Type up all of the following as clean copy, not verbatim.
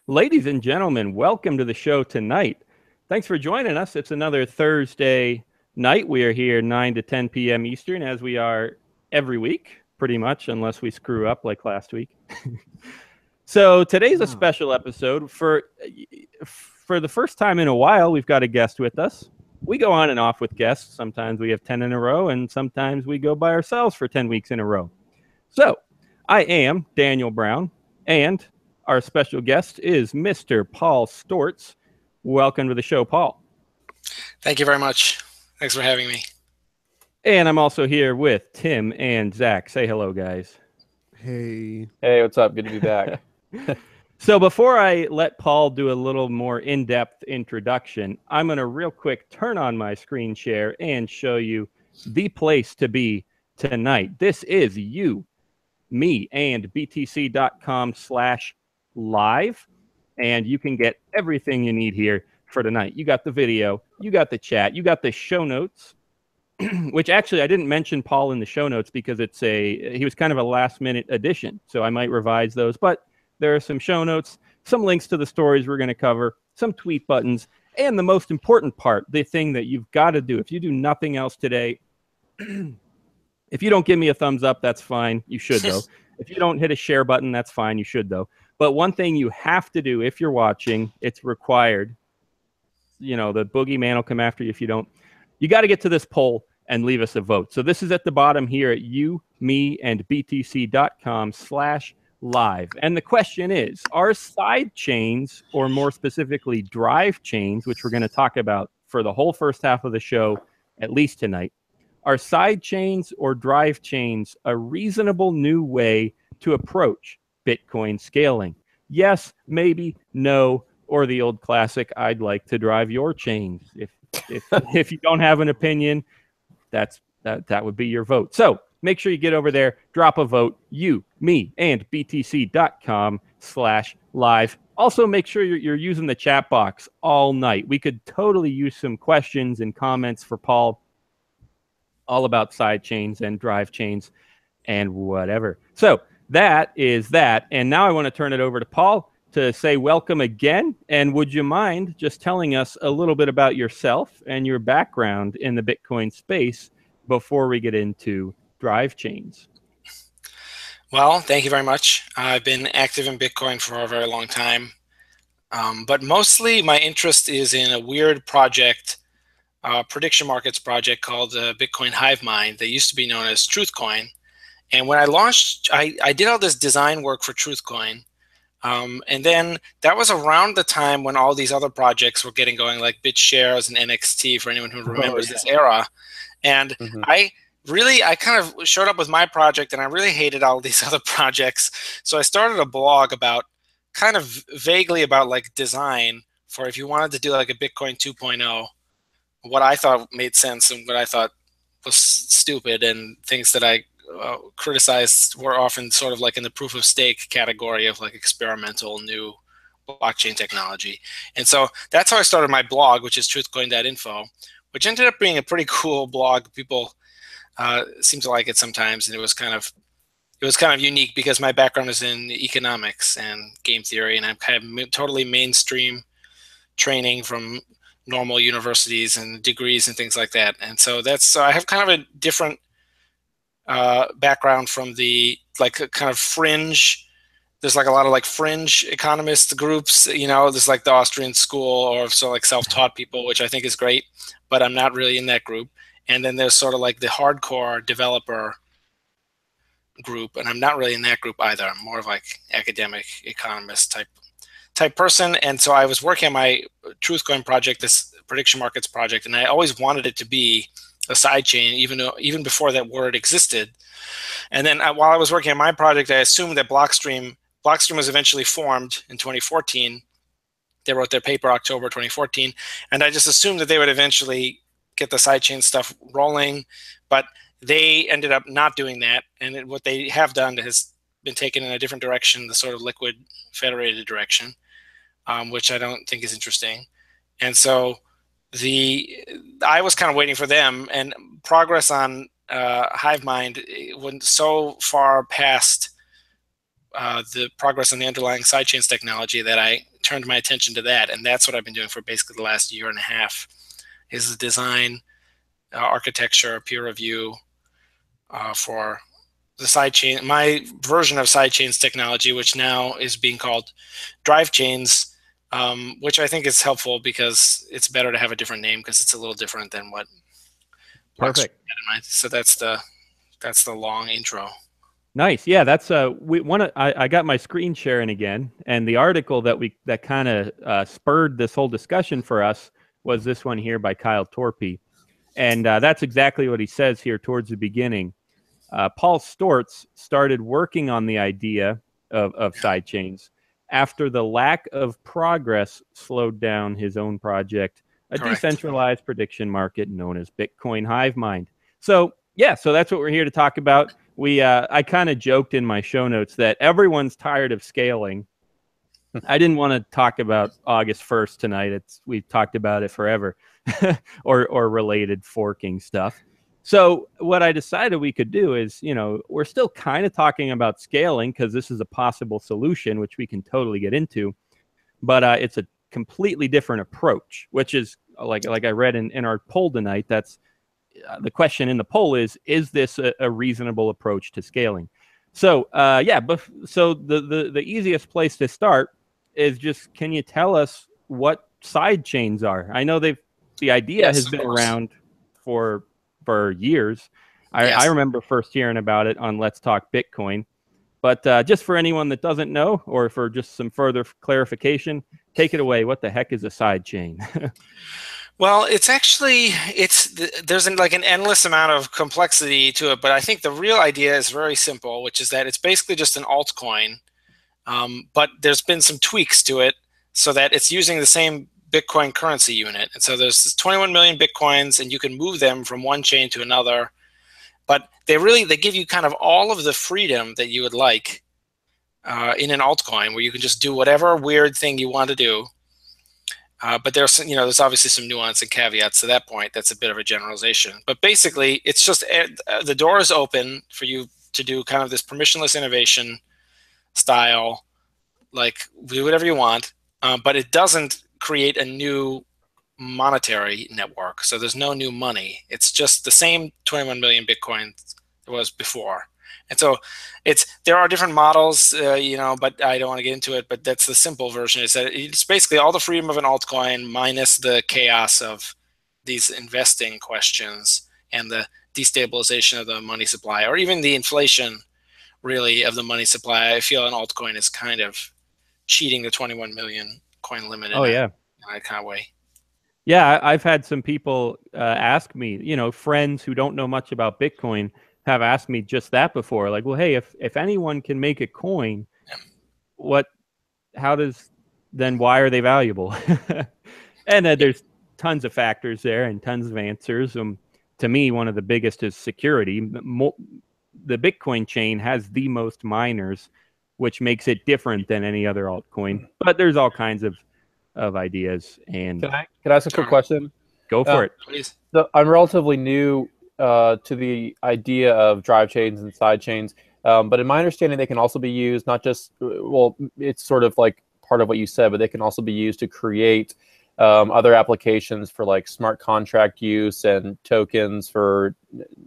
Ladies and gentlemen, welcome to the show tonight. Thanks for joining us. It's another Thursday night. We are here 9 to 10 p.m. Eastern, as we are every week, pretty much, unless we screw up like last week. So today's a special episode. For the first time in a while, we've got a guest with us. We go on and off with guests. Sometimes we have 10 in a row, and sometimes we go by ourselves for 10 weeks in a row. So I am Daniel Brown, and our special guest is Mr. Paul Stortz. Welcome to the show, Paul. Thank you very much. Thanks for having me. And I'm also here with Tim and Zach. Say hello, guys. Hey. Hey, what's up? Good to be back. So before I let Paul do a little more in-depth introduction, I'm going to real quick turn on my screen share and show you the place to be tonight. This is you, me, and btc.com/live, and you can get everything you need here for tonight. You got the video, you got the chat, you got the show notes, which actually I didn't mention Paul in the show notes because he was kind of a last-minute addition, so I might revise those, but there are some show notes, some links to the stories we're going to cover, some tweet buttons, and the most important part, the thing that you've got to do. If you do nothing else today, if you don't give me a thumbs up, that's fine. You should, though. If you don't hit a share button, that's fine. You should, though. But one thing you have to do if you're watching, it's required. You know, the boogeyman will come after you if you don't. You got to get to this poll and leave us a vote. So this is at the bottom here at you, me, and btc.com/live. And the question is, are side chains, or more specifically drive chains, which we're going to talk about for the whole first half of the show, at least tonight, are side chains or drive chains a reasonable new way to approach Bitcoin scaling? Yes, maybe, no, or the old classic, I'd like to drive your chains. If you don't have an opinion, that would be your vote. So make sure you get over there, drop a vote, you, me, and btc.com/live. Also, make sure you're using the chat box all night. We could totally use some questions and comments for Paul, all about side chains and drive chains and whatever. So that is that. And now I want to turn it over to Paul to say welcome again. And would you mind just telling us a little bit about yourself and your background in the Bitcoin space before we get into drive chains? Well, thank you very much. I've been active in Bitcoin for a very long time. But mostly my interest is in a weird project, prediction markets project called Bitcoin Hive Mind. They used to be known as Truthcoin. And when I launched, I did all this design work for Truthcoin. And then that was around the time when all these other projects were getting going, like BitShares and NXT, for anyone who remembers this era. And I kind of showed up with my project, and I really hated all these other projects. So I started a blog about kind of vaguely about like design for if you wanted to do like a Bitcoin 2.0, what I thought made sense and what I thought was stupid, and things that I criticized were often sort of like in the proof of stake category of like experimental new blockchain technology. And so that's how I started my blog, which is truthcoin.info, which ended up being a pretty cool blog. People seem to like it sometimes, and it was kind of unique because my background is in economics and game theory, and I've had totally mainstream training from normal universities and degrees and things like that. And so I have kind of a different background from the like kind of fringe. There's like a lot of like fringe economist groups, you know, there's like the Austrian school, or so like self-taught people, which I think is great, but I'm not really in that group. And then there's sort of like the hardcore developer group, and I'm not really in that group either. I'm more of like academic economist type person. And so I was working on my Truthcoin project, this prediction markets project, and I always wanted it to be a sidechain, even before that word existed. And then while I was working on my project, I assumed that Blockstream was eventually formed in 2014. They wrote their paper October 2014, and I just assumed that they would eventually get the sidechain stuff rolling, but they ended up not doing that. And what they have done has been taken in a different direction, the sort of liquid federated direction, which I don't think is interesting. And so I was kind of waiting for them, and progress on HiveMind went so far past the progress on the underlying sidechains technology that I turned my attention to that, and that's what I've been doing for basically the last year and a half. Is the design, architecture, peer review for the sidechain, my version of sidechains technology, which now is being called Drivechains, which I think is helpful because it's better to have a different name because it's a little different than what. Perfect. Had in mind. So that's the long intro. Nice. Yeah, that's I got my screen sharing again, and the article that kind of spurred this whole discussion for us was this one here by Kyle Torpey, and that's exactly what he says here towards the beginning. Paul Stortz started working on the idea of sidechains after the lack of progress slowed down his own project, a Correct. decentralized prediction market known as Bitcoin Hive Mind. So yeah, so that's what we're here to talk about. I kind of joked in my show notes that everyone's tired of scaling. I didn't want to talk about August 1st tonight. We've talked about it forever, or related forking stuff. So what I decided we could do is, we're still kind of talking about scaling because this is a possible solution, which we can totally get into, but it's a completely different approach, which is like I read in our poll tonight. That's the question in the poll is this a reasonable approach to scaling? So so the easiest place to start is just, can you tell us what side chains are? I know the idea has been around for years. I remember first hearing about it on Let's Talk Bitcoin. But just for anyone that doesn't know, or for just some further clarification, take it away. What the heck is a side chain? Well, there's like an endless amount of complexity to it, but I think the real idea is very simple, which is that it's basically just an altcoin, but there's been some tweaks to it so that it's using the same Bitcoin currency unit. And so there's 21 million Bitcoins, and you can move them from one chain to another. But they give you kind of all of the freedom that you would like in an altcoin, where you can just do whatever weird thing you want to do. But there's obviously some nuance and caveats to that point. That's a bit of a generalization. But basically, it's just the door is open for you to do kind of this permissionless innovation style, like do whatever you want, but it doesn't create a new monetary network. So there's no new money. It's just the same 21 million Bitcoins there was before. And so there are different models, but I don't want to get into it. But that's the simple version. Is that it's basically all the freedom of an altcoin minus the chaos of these investing questions and the destabilization of the money supply, or even the inflation, really, of the money supply. I feel an altcoin is kind of cheating the 21 million coin limit in a kind of way. Yeah, I've had some people ask me, friends who don't know much about Bitcoin have asked me just that before. Like, well, hey, if anyone can make a coin, why are they valuable? And there's tons of factors there and tons of answers. To me, one of the biggest is security. The Bitcoin chain has the most miners, which makes it different than any other altcoin. But there's all kinds of ideas. And can I ask a quick question? Go for it, please. So I'm relatively new to the idea of drive chains and side chains, but in my understanding, they can also be used not just it's sort of like part of what you said, but they can also be used to create other applications for like smart contract use and tokens for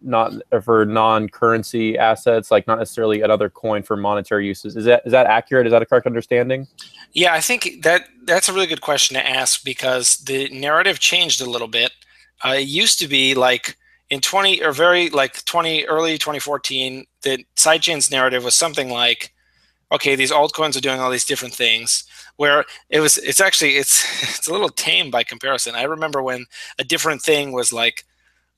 non-currency assets, like not necessarily another coin for monetary uses. Is that accurate? Is that a correct understanding? Yeah, I think that's a really good question to ask, because the narrative changed a little bit. It used to be like in early 2014, the sidechains narrative was something like, okay, these altcoins are doing all these different things, where it's a little tame by comparison. I remember when a different thing was like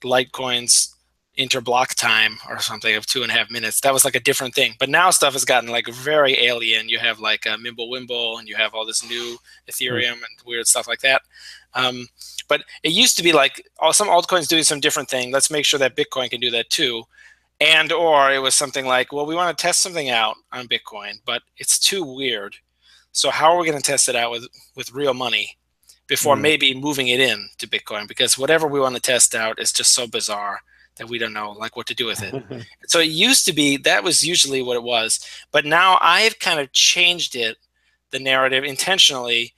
Litecoin's interblock time or something of 2.5 minutes. That was like a different thing. But now stuff has gotten like very alien. You have like a Mimblewimble, and you have all this new Ethereum and weird stuff like that. But it used to be like some altcoins doing some different thing. Let's make sure that Bitcoin can do that too. Or it was something like, well, we want to test something out on Bitcoin, but it's too weird. So how are we going to test it out with real money before maybe moving it in to Bitcoin? Because whatever we want to test out is just so bizarre that we don't know like what to do with it. So it used to be that was usually what it was, but now I've kind of changed it, the narrative intentionally.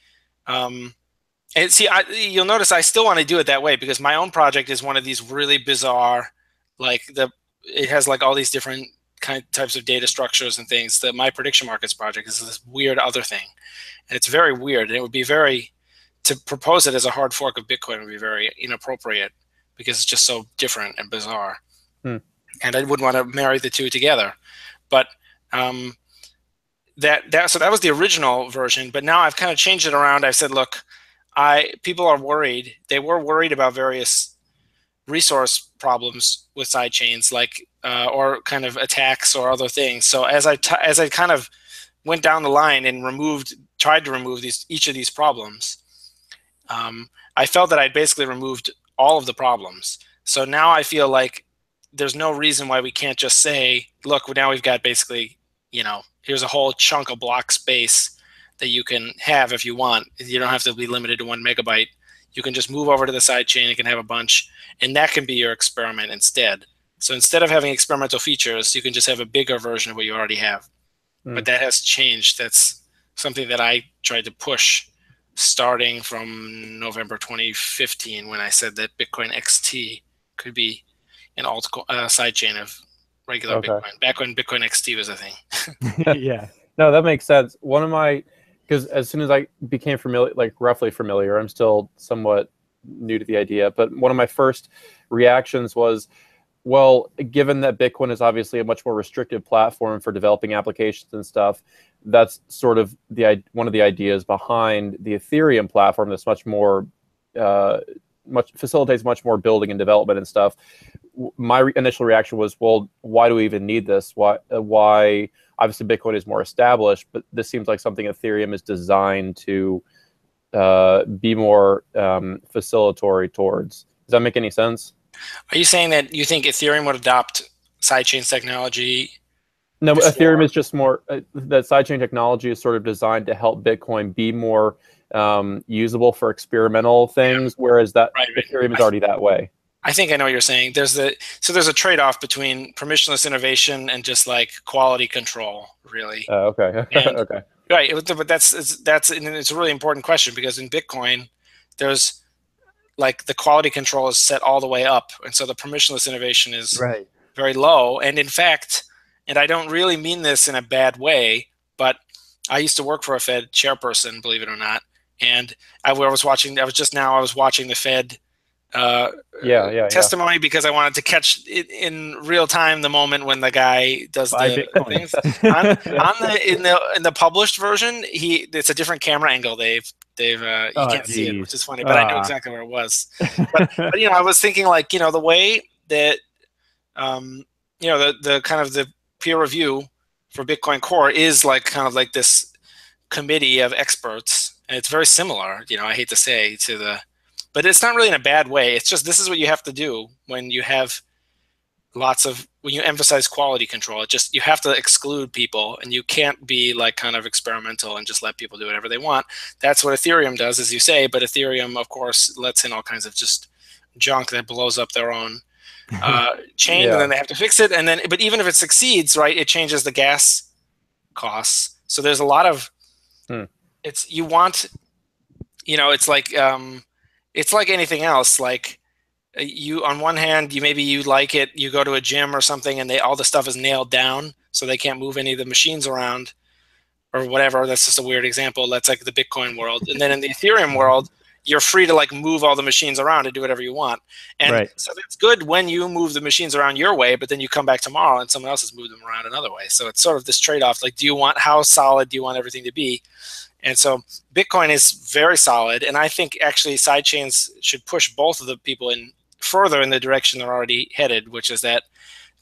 And see, you'll notice I still want to do it that way because my own project is one of these really bizarre, like it has like all these different types of data structures and things. That my prediction markets project is this weird other thing, and it's very weird. And it would be to propose it as a hard fork of Bitcoin would be very inappropriate because it's just so different and bizarre. And I wouldn't want to marry the two together. But so that was the original version. But now I've kind of changed it around. I've said, look. People are worried. They were worried about various resource problems with sidechains, like or kind of attacks or other things. So as I kind of went down the line and tried to remove each of these problems, I felt that I'd basically removed all of the problems. So now I feel like there's no reason why we can't just say, look, now we've got basically, here's a whole chunk of block space that you can have if you want. You don't have to be limited to 1 megabyte. You can just move over to the sidechain. You can have a bunch, and that can be your experiment instead. So instead of having experimental features, you can just have a bigger version of what you already have. But that has changed. That's something that I tried to push starting from November 2015 when I said that Bitcoin XT could be an sidechain of regular Bitcoin, back when Bitcoin XT was a thing. Yeah. No, that makes sense. Because as soon as I became familiar, like roughly familiar, I'm still somewhat new to the idea, but one of my first reactions was, well, given that Bitcoin is obviously a much more restrictive platform for developing applications and stuff, that's sort of one of the ideas behind the Ethereum platform that's much more, facilitates much more building and development and stuff. My initial reaction was, well, why do we even need this? Why? Obviously, Bitcoin is more established, but this seems like something Ethereum is designed to be more facilitatory towards. Does that make any sense? Are you saying that you think Ethereum would adopt sidechain technology? No, Ethereum is just more, that sidechain technology is sort of designed to help Bitcoin be more usable for experimental things, whereas Ethereum is already that way. I think I know what you're saying. There's a trade-off between permissionless innovation and just like quality control, really. Okay. Okay. Right, but it's a really important question because in Bitcoin, there's like the quality control is set all the way up, and so the permissionless innovation is very low. And in fact, and I don't really mean this in a bad way, but I used to work for a Fed chairperson, believe it or not, and I was watching the Fed testimony because I wanted to catch it in real time the moment when the guy does the things. In the published version, it's a different camera angle. You can't see it, which is funny, but I knew exactly where it was. But I was thinking like the way that the kind of the peer review for Bitcoin Core is like kind of like this committee of experts, and it's very similar. I hate to say but it's not really in a bad way. It's just this is what you have to do when you have when you emphasize quality control. You have to exclude people, and you can't be like kind of experimental and just let people do whatever they want. That's what Ethereum does, as you say. But Ethereum, of course, lets in all kinds of just junk that blows up their own chain, and then they have to fix it. But even if it succeeds, right, it changes the gas costs. So there's a lot of it's like anything else. Like you, on one hand, maybe you like it. You go to a gym or something, and all the stuff is nailed down, so they can't move any of the machines around, or whatever. That's just a weird example. That's like the Bitcoin world. And then in the Ethereum world, you're free to like move all the machines around and do whatever you want. And so that's good when you move the machines around your way, but then you come back tomorrow and someone else has moved them around another way. So it's sort of this trade-off. Like, how solid do you want everything to be? And so Bitcoin is very solid, and I think actually sidechains should push both of the people further in the direction they're already headed, which is that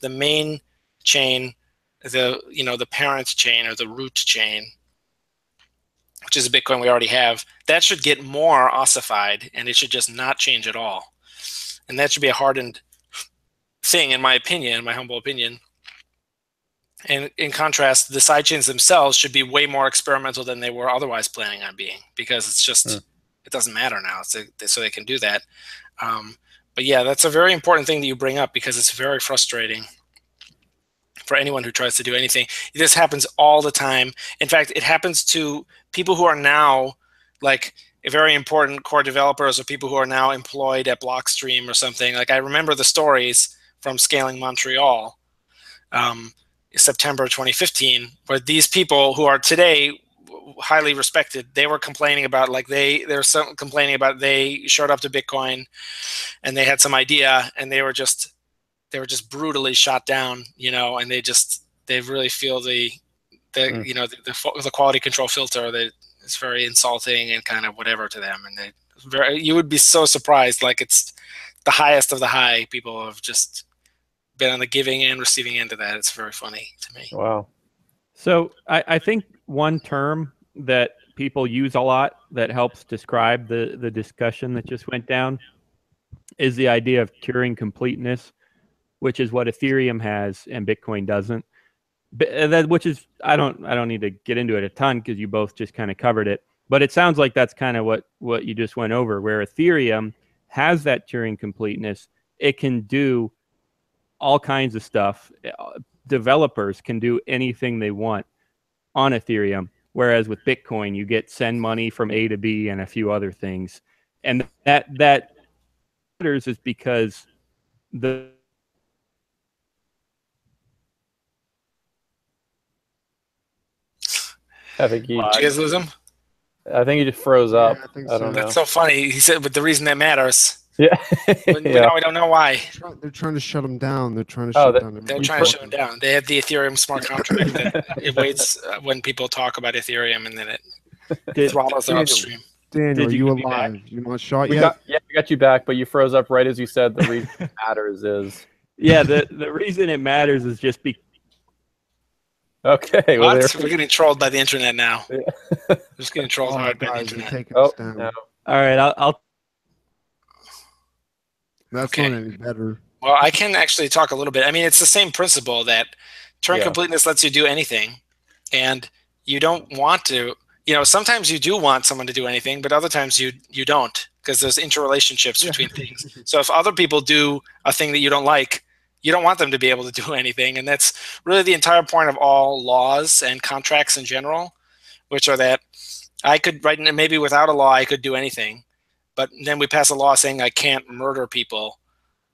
the main chain, the parent chain or the root chain, which is a Bitcoin we already have, that should get more ossified, and it should just not change at all. And that should be a hardened thing, in my opinion, my humble opinion. And in contrast, the sidechains themselves should be way more experimental than they were otherwise planning on being, because it's just it doesn't matter now. So they can do that. But yeah, that's a very important thing that you bring up because it's very frustrating for anyone who tries to do anything. This happens all the time. In fact, it happens to people who are now like very important core developers or people who are now employed at Blockstream or something. Like I remember the stories from Scaling Montreal, September 2015, where these people who are today highly respected, they were complaining about like they showed up to Bitcoin and they had some idea and they were just brutally shot down, and they really feel the quality control filter that is very insulting and kind of whatever to them, and you would be so surprised, like it's the highest of the high. People have just been on the giving and receiving end of that. It's very funny to me. Wow. So I think one term that people use a lot that helps describe the discussion that just went down is the idea of Turing completeness, which is what Ethereum has and Bitcoin doesn't. Which is I don't need to get into it a ton because you both just kind of covered it. But it sounds like that's kind of what you just went over, where Ethereum has that Turing completeness. It can do all kinds of stuff. Developers can do anything they want on Ethereum, whereas with Bitcoin, you get send money from A to B and a few other things. And that matters is because I think he. Did you guys lose him? I think he just froze up. I think I don't so. know. That's so funny. He said, but the reason that matters. Yeah. We don't know why. They're trying to shut him down. They're trying to Oh, shut down. They're trying to shut him down. They have the Ethereum smart contract that it waits when people talk about Ethereum, and then it throttles their upstream. Daniel, Did are you you get me alive? back? You not shot We yet? got you back, but you froze up right as you said the reason it matters is. Yeah, the reason it matters is just because. Okay. Well, What? We're getting trolled by the internet now. Yeah. We're just getting trolled Oh, hard by the guys, they're internet. taking us down. no. All right, I'll That's Okay. not any better. Well, I can actually talk a little bit. I mean, it's the same principle that Turing Yeah. completeness lets you do anything, and you don't want to. Sometimes you do want someone to do anything, but other times you don't, because there's interrelationships between things. So if other people do a thing that you don't like, you don't want them to be able to do anything, and that's really the entire point of all laws and contracts in general, which are that I could maybe without a law I could do anything, but then we pass a law saying I can't murder people.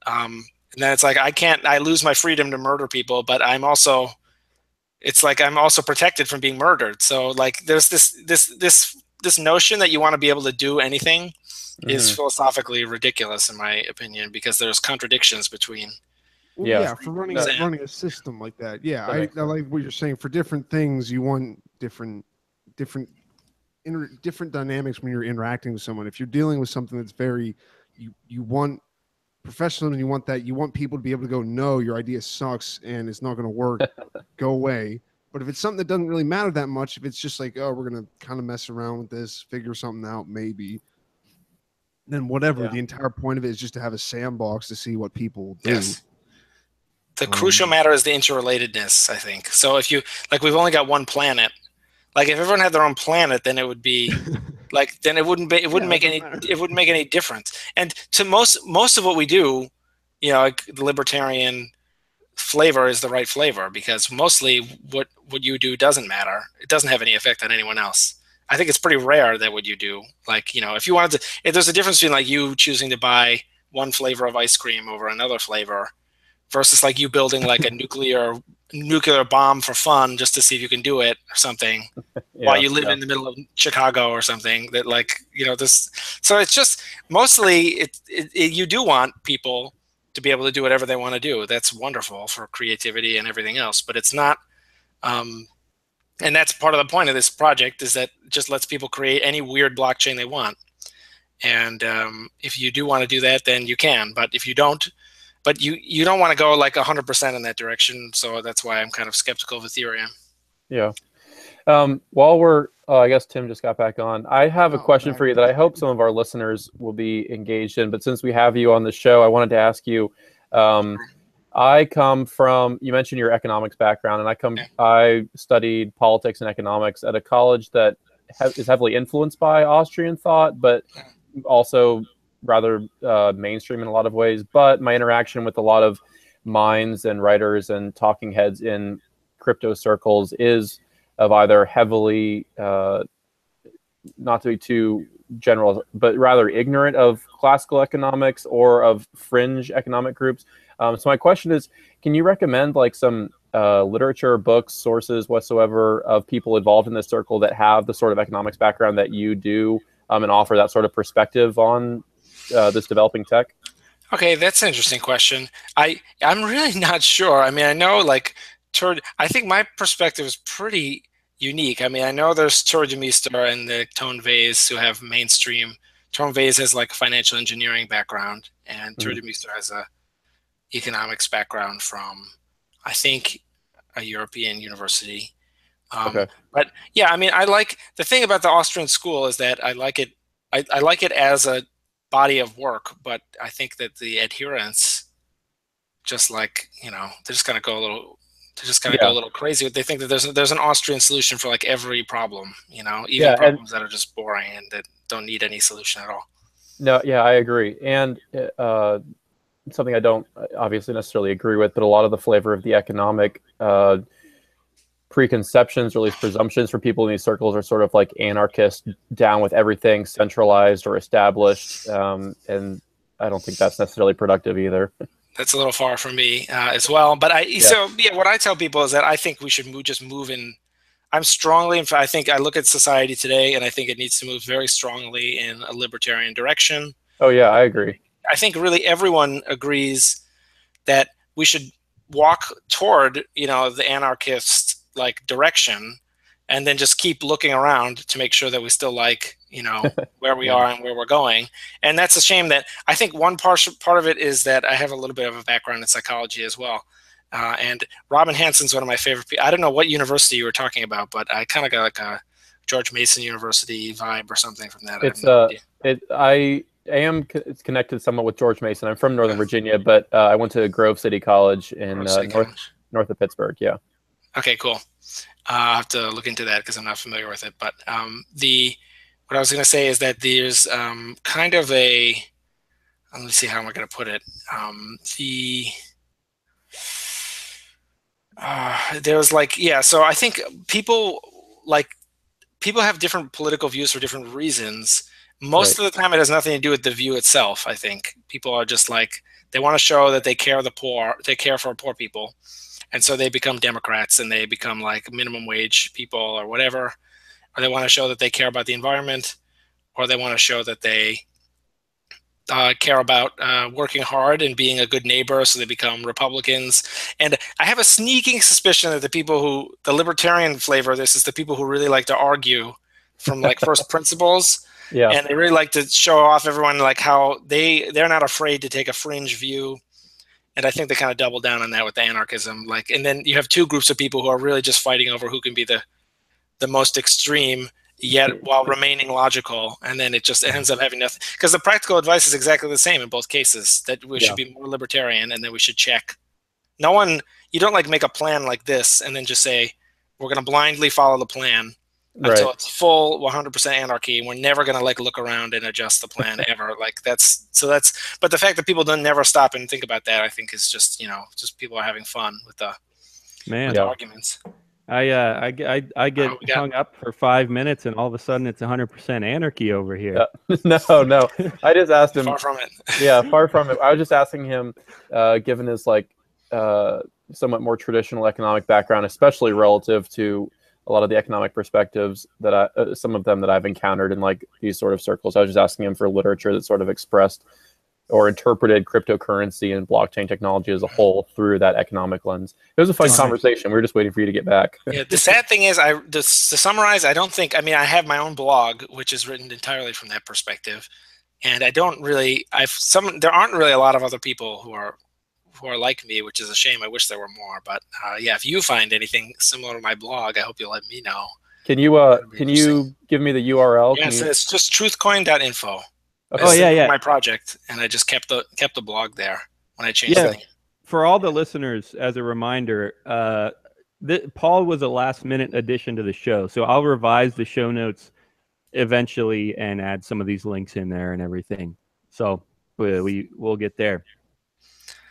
And then it's like I lose my freedom to murder people, but it's like I'm also protected from being murdered. So like there's this notion that you want to be able to do anything is philosophically ridiculous in my opinion, because there's contradictions between. Well, Yeah. yeah, for running a system like that. Yeah, I like what you're saying. For different things, you want different dynamics when you're interacting with someone. If you're dealing with something that's very, you want professionalism, and you want people to be able to go, no, your idea sucks and it's not going to work, go away. But if it's something that doesn't really matter that much, if it's just like, oh, we're going to kind of mess around with this, figure something out, maybe, then whatever. Yeah. The entire point of it is just to have a sandbox to see what people do. Yes. The crucial matter is the interrelatedness, I think. So if we've only got one planet. Like if everyone had their own planet, then it would be like then it wouldn't make any difference. And to most of what we do, like the libertarian flavor is the right flavor, because mostly what you do doesn't matter. It doesn't have any effect on anyone else. I think it's pretty rare that what you do, like, if there's a difference between like you choosing to buy one flavor of ice cream over another flavor versus like you building like a nuclear bomb for fun just to see if you can do it or something while you live in the middle of Chicago or something, that like, this. So it's just mostly you do want people to be able to do whatever they want to do. That's wonderful for creativity and everything else, but it's not, and that's part of the point of this project, is that it just lets people create any weird blockchain they want. And if you do want to do that, then you can, but if you don't, but you don't want to go like 100% in that direction. So that's why I'm kind of skeptical of Ethereum. Yeah. While we're, I guess Tim just got back on. I have a question for you that I hope some of our listeners will be engaged in. But since we have you on the show, I wanted to ask you. I come from, you mentioned your economics background, and I studied politics and economics at a college that is heavily influenced by Austrian thought, but also rather mainstream in a lot of ways, but my interaction with a lot of minds and writers and talking heads in crypto circles is of either heavily, not to be too general, but rather ignorant of classical economics or of fringe economic groups. So my question is, can you recommend like some literature, books, sources whatsoever of people involved in this circle that have the sort of economics background that you do, and offer that sort of perspective on this developing tech? Okay, that's an interesting question. I'm really not sure. I mean, I know like I think my perspective is pretty unique. I mean, I know there's Tour de Meester and the Tone Vase who have mainstream. Tone Vase has like a financial engineering background, and Tour de Meester has a economics background from, I think, a European university. Okay. But yeah, I mean, I like the thing about the Austrian school is that I like it. I like it as a body of work, but I think that the adherents, just like, you know, they're just gonna go a little. They're just gonna go a little crazy. They think that there's an Austrian solution for like every problem. You know, even problems that are just boring and that don't need any solution at all. No, yeah, I agree. And something I don't obviously necessarily agree with, but a lot of the flavor of the economic preconceptions, or at least presumptions for people in these circles, are sort of like anarchist, down with everything centralized or established. And I don't think that's necessarily productive either. That's a little far from me as well. But so what I tell people is that I think we should just move in. I'm strongly, I think I look at society today and I think it needs to move very strongly in a libertarian direction. Oh yeah, I agree. I think really everyone agrees that we should walk toward, you know, the anarchist like direction, and then just keep looking around to make sure that we still like, you know, where we are and where we're going. And that's a shame that I think one part of it is that I have a little bit of a background in psychology as well. And Robin Hanson's one of my favorite people. I don't know what university you were talking about, but I kind of got like a George Mason University vibe or something from that. I am connected somewhat with George Mason. I'm from Northern Virginia, but I went to Grove City College in north of Pittsburgh. Yeah. Okay, cool. I'll have to look into that because I'm not familiar with it. But what I was going to say is that there's kind of a, let me see how am I going to put it. There's like, yeah, so I think people have different political views for different reasons. Most of the time it has nothing to do with the view itself. I think people are just like, they want to show that they care for poor people. And so they become Democrats and they become like minimum wage people or whatever. Or they want to show that they care about the environment, or they want to show that they care about working hard and being a good neighbor, so they become Republicans. And I have a sneaking suspicion that the libertarian flavor of this is the people who really like to argue from like first principles. Yeah. And they really like to show off everyone like how they're not afraid to take a fringe view. And I think they kind of double down on that with the anarchism. Like, and then you have two groups of people who are really just fighting over who can be the most extreme, yet while remaining logical. And then it ends up having nothing. Because the practical advice is exactly the same in both cases, that we should be more libertarian, and then we should check. You don't like make a plan like this and then just say, we're going to blindly follow the plan until it's full 100% anarchy. We're never going to like look around and adjust the plan ever. Like but the fact that people don't never stop and think about that, I think is just, just people are having fun with the arguments. I get hung up for 5 minutes and all of a sudden it's 100% anarchy over here. No. I just asked him. Far from it. Yeah, far from it. I was just asking him, given his like somewhat more traditional economic background, especially relative to a lot of the economic perspectives that some of them that I've encountered in like these sort of circles. I was just asking him for literature that sort of expressed or interpreted cryptocurrency and blockchain technology as a whole through that economic lens. It was a fun conversation. We were just waiting for you to get back. Yeah, the sad thing is, to summarize, I have my own blog, which is written entirely from that perspective. And there aren't really a lot of other people who are like me, which is a shame. I wish there were more. But if you find anything similar to my blog, I hope you'll let me know. Can you give me the URL? Yes, it's just truthcoin.info. Okay. My project, and I just kept the blog there when I changed the name. For all the listeners, as a reminder, Paul was a last-minute addition to the show, so I'll revise the show notes eventually and add some of these links in there and everything. So we'll get there.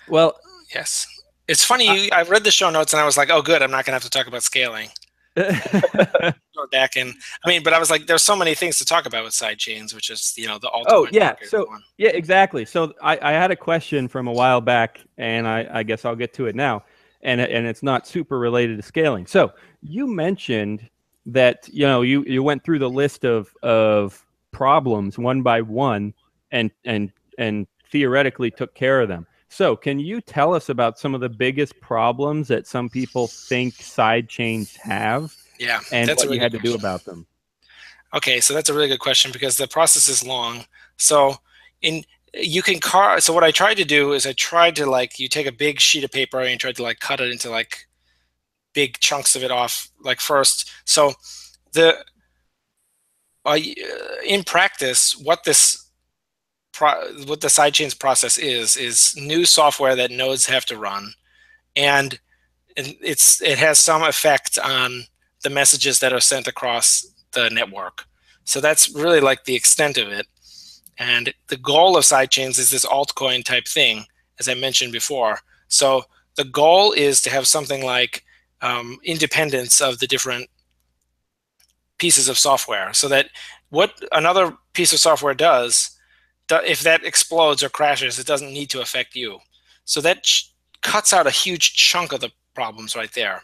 Well, yes, it's funny. I read the show notes and I was like, oh, good. I'm not going to have to talk about scaling. Go back in. I mean, but I was like, there's so many things to talk about with sidechains, which is, the altcoin. Oh yeah, one. Yeah, exactly. So I had a question from a while back, and I guess I'll get to it now, and it's not super related to scaling. So you mentioned that you went through the list of problems one by one, and theoretically took care of them. So can you tell us about some of the biggest problems that some people think sidechains have? Yeah, and that's what you had to do about them. Okay, so that's a really good question because the process is long. So so what I tried to do is I tried to you take a big sheet of paper and you tried to cut it into big chunks of it off first. So in practice, what the sidechains process is new software that nodes have to run, and it has some effect on the messages that are sent across the network. So that's really the extent of it. And the goal of sidechains is this altcoin type thing, as I mentioned before. So the goal is to have something like independence of the different pieces of software, so that what another piece of software does, if that explodes or crashes, it doesn't need to affect you. So that cuts out a huge chunk of the problems right there.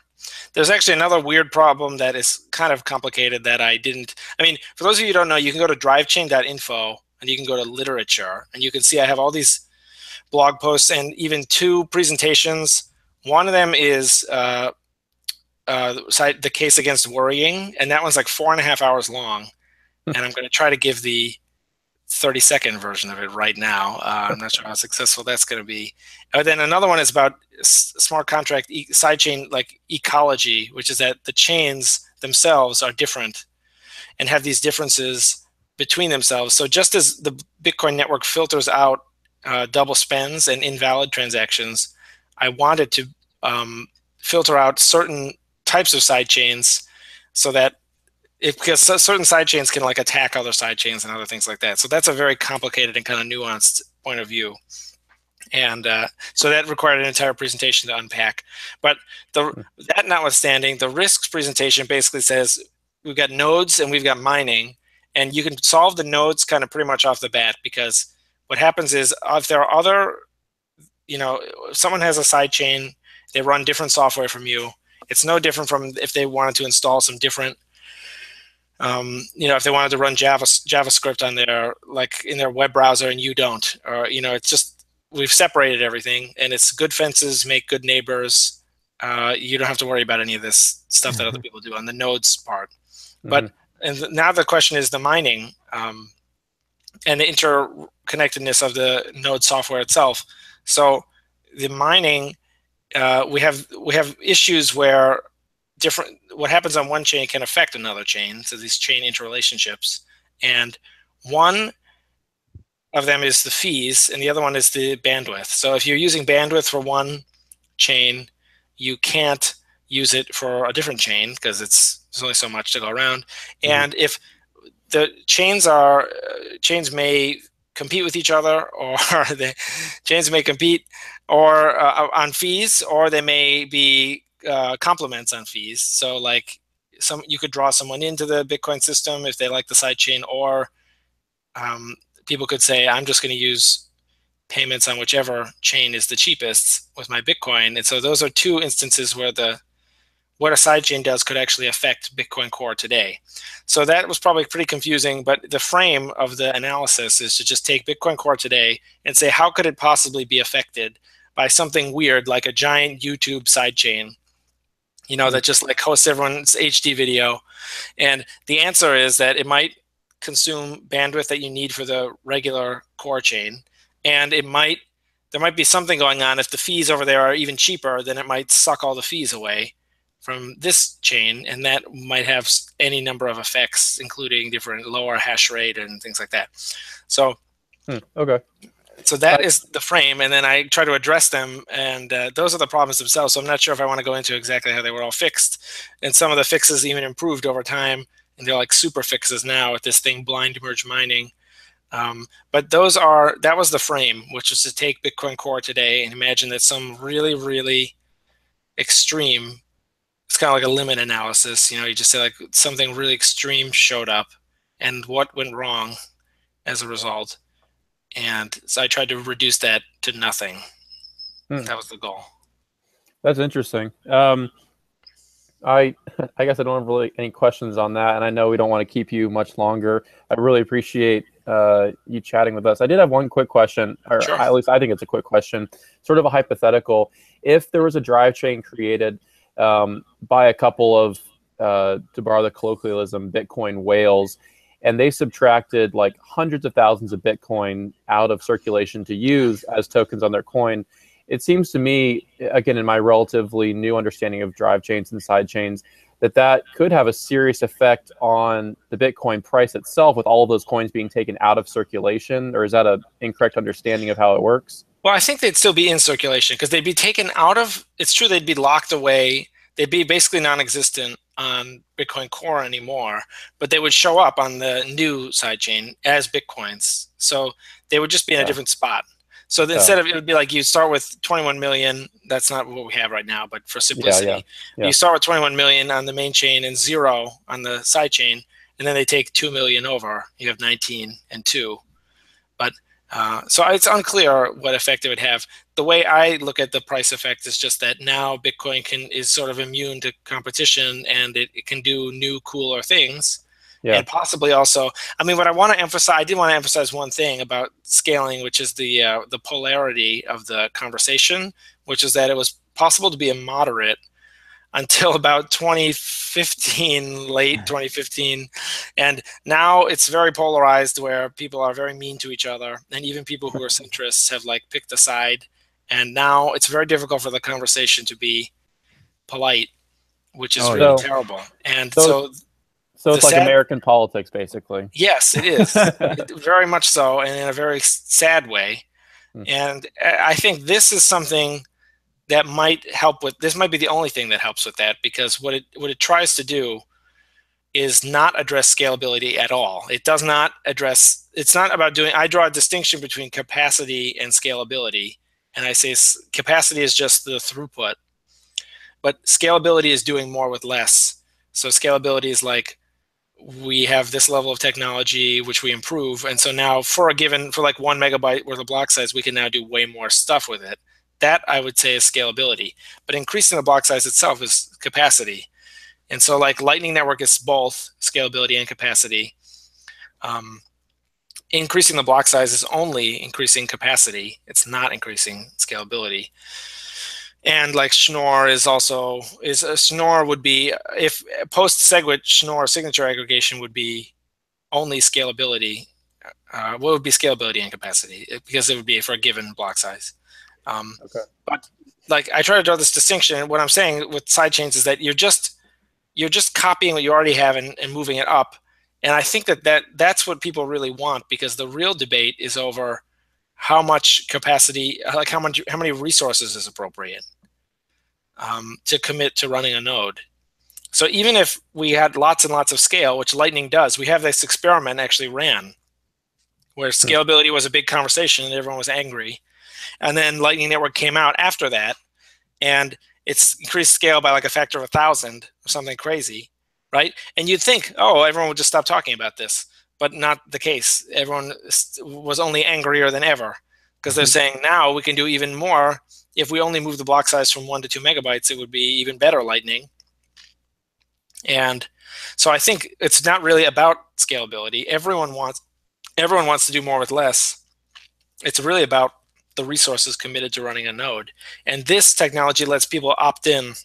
There's actually another weird problem that is kind of complicated that for those of you who don't know, you can go to drivechain.info and you can go to literature, and you can see I have all these blog posts and even 2 presentations. One of them is the case against worrying, and that one's 4.5 hours long. And I'm going to try to give the 30-second version of it right now. I'm not sure how successful that's going to be. Then another one is about smart contract sidechain ecology, which is that the chains themselves are different and have these differences between themselves. So just as the Bitcoin network filters out double spends and invalid transactions, I wanted to filter out certain types of sidechains so that because certain sidechains can attack other sidechains and other things like that. So that's a very complicated and kind of nuanced point of view. And so that required an entire presentation to unpack. But that notwithstanding, the risks presentation basically says we've got nodes and we've got mining, and you can solve the nodes kind of pretty much off the bat, because what happens is if there are other, if someone has a sidechain, they run different software from you. It's no different from if they wanted to install some different if they wanted to run JavaScript on their in their web browser and you don't, or it's just we've separated everything, and it's good fences make good neighbors. You don't have to worry about any of this stuff that other people do on the nodes part. But now the question is the mining and the interconnectedness of the node software itself. So the mining, we have issues where what happens on one chain can affect another chain. So these chain interrelationships, and one of them is the fees, and the other one is the bandwidth. So if you're using bandwidth for one chain, you can't use it for a different chain because there's only so much to go around. And if the chains may compete with each other, or the chains may compete or on fees, or they may be complements on fees. So you could draw someone into the Bitcoin system if they like the sidechain, or people could say, I'm just going to use payments on whichever chain is the cheapest with my Bitcoin. And so those are 2 instances where what a sidechain does could actually affect Bitcoin Core today. So that was probably pretty confusing, but the frame of the analysis is to just take Bitcoin Core today and say, how could it possibly be affected by something weird like a giant YouTube sidechain, that just hosts everyone's HD video? And the answer is that it might consume bandwidth that you need for the regular core chain, and there might be something going on. If the fees over there are even cheaper, then it might suck all the fees away from this chain, and that might have any number of effects, including different lower hash rate and things like that. So okay. So that is the frame, and then I try to address them, and those are the problems themselves. So I'm not sure if I want to go into exactly how they were all fixed, and some of the fixes even improved over time, and they're super fixes now with this thing, blind merge mining. But that was the frame, which was to take Bitcoin Core today and imagine that some really, really extreme, it's kind of like a limit analysis. You just say like something really extreme showed up and what went wrong as a result. And so I tried to reduce that to nothing. That was the goal. That's interesting. I guess I don't have really any questions on that, and I know we don't want to keep you much longer. I really appreciate you chatting with us. I did have one quick question, or Sure. at least I think it's a quick question, sort of a hypothetical. If there was a drive chain created by a couple of, to borrow the colloquialism, Bitcoin whales, and they subtracted like hundreds of thousands of Bitcoin out of circulation to use as tokens on their coin, it seems to me, again, in my relatively new understanding of drive chains and side chains, that could have a serious effect on the Bitcoin price itself with all of those coins being taken out of circulation. Or is that an incorrect understanding of how it works? Well, I think they'd still be in circulation because they'd be taken out of, it's true, they'd be locked away. They'd be basically non-existent on Bitcoin Core anymore, but they would show up on the new sidechain as Bitcoins. So they would just be in a different spot. So instead of, it would be like you start with 21 million. That's not what we have right now, but for simplicity, you start with 21 million on the main chain and 0 on the side chain, and then they take 2 million over. You have 19 and 2. But so it's unclear what effect it would have. The way I look at the price effect is just that now Bitcoin is sort of immune to competition, and it can do new, cooler things. Yeah. And possibly also, I mean, what I want to emphasize, I did want to emphasize one thing about scaling, which is the polarity of the conversation, which is that it was possible to be a moderate until about 2015, late 2015. And now it's very polarized where people are very mean to each other. And even people who are centrists have like picked a side. And now it's very difficult for the conversation to be polite, which is really terrible. And so it's like American politics, basically. Yes, it is. Very much so, and in a very sad way. And I think this is something that might help with, this might be the only thing that helps with that, because what it tries to do is not address scalability at all. It does not address, it's not about doing, I draw a distinction between capacity and scalability. And I say capacity is just the throughput, but scalability is doing more with less. So scalability is like, we have this level of technology which we improve, and so now for like 1 megabyte worth of block size, we can now do way more stuff with it. That I would say is scalability, but increasing the block size itself is capacity. And so like Lightning Network is both scalability and capacity. Increasing the block size is only increasing capacity. It's not increasing scalability. And like Schnorr Schnorr would be, if post-SegWit Schnorr signature aggregation would be only scalability. What would be scalability and capacity? Because it would be for a given block size. But like I try to draw this distinction. What I'm saying with sidechains is that you're just copying what you already have and moving it up. And I think that's what people really want, because the real debate is over how much capacity, like how many resources is appropriate to commit to running a node. So even if we had lots and lots of scale, which Lightning does, we have this experiment actually ran where scalability was a big conversation and everyone was angry. And then Lightning Network came out after that, and it's increased scale by like a factor of 1,000 or something crazy, right? And you'd think, oh, everyone would just stop talking about this. But not the case. Everyone was only angrier than ever, because they're saying now we can do even more. If we only move the block size from 1 to 2 megabytes, it would be even better Lightning. And so I think it's not really about scalability. Everyone wants to do more with less. It's really about the resources committed to running a node. And this technology lets people opt in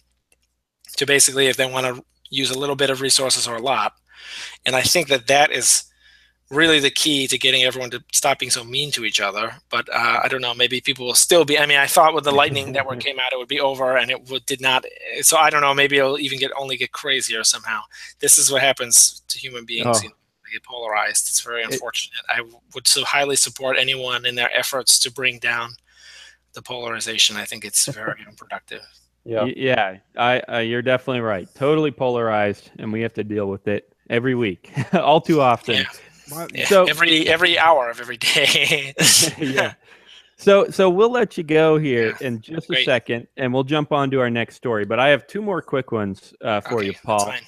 to basically, if they want to use a little bit of resources or a lot. And I think that is really the key to getting everyone to stop being so mean to each other. But I don't know, maybe people will still be, I mean, I thought when the Lightning Network came out, it would be over, and it did not. So I don't know, maybe it'll even only get crazier somehow. This is what happens to human beings. You know, they get polarized. It's very unfortunate. I would so highly support anyone in their efforts to bring down the polarization. I think it's very unproductive. Yeah, you're definitely right. Totally polarized, and we have to deal with it every week, all too often. So every hour of every day. yeah. So we'll let you go here in just a Great. second, and we'll jump on to our next story. But I have two more quick ones for you, Paul. That's fine.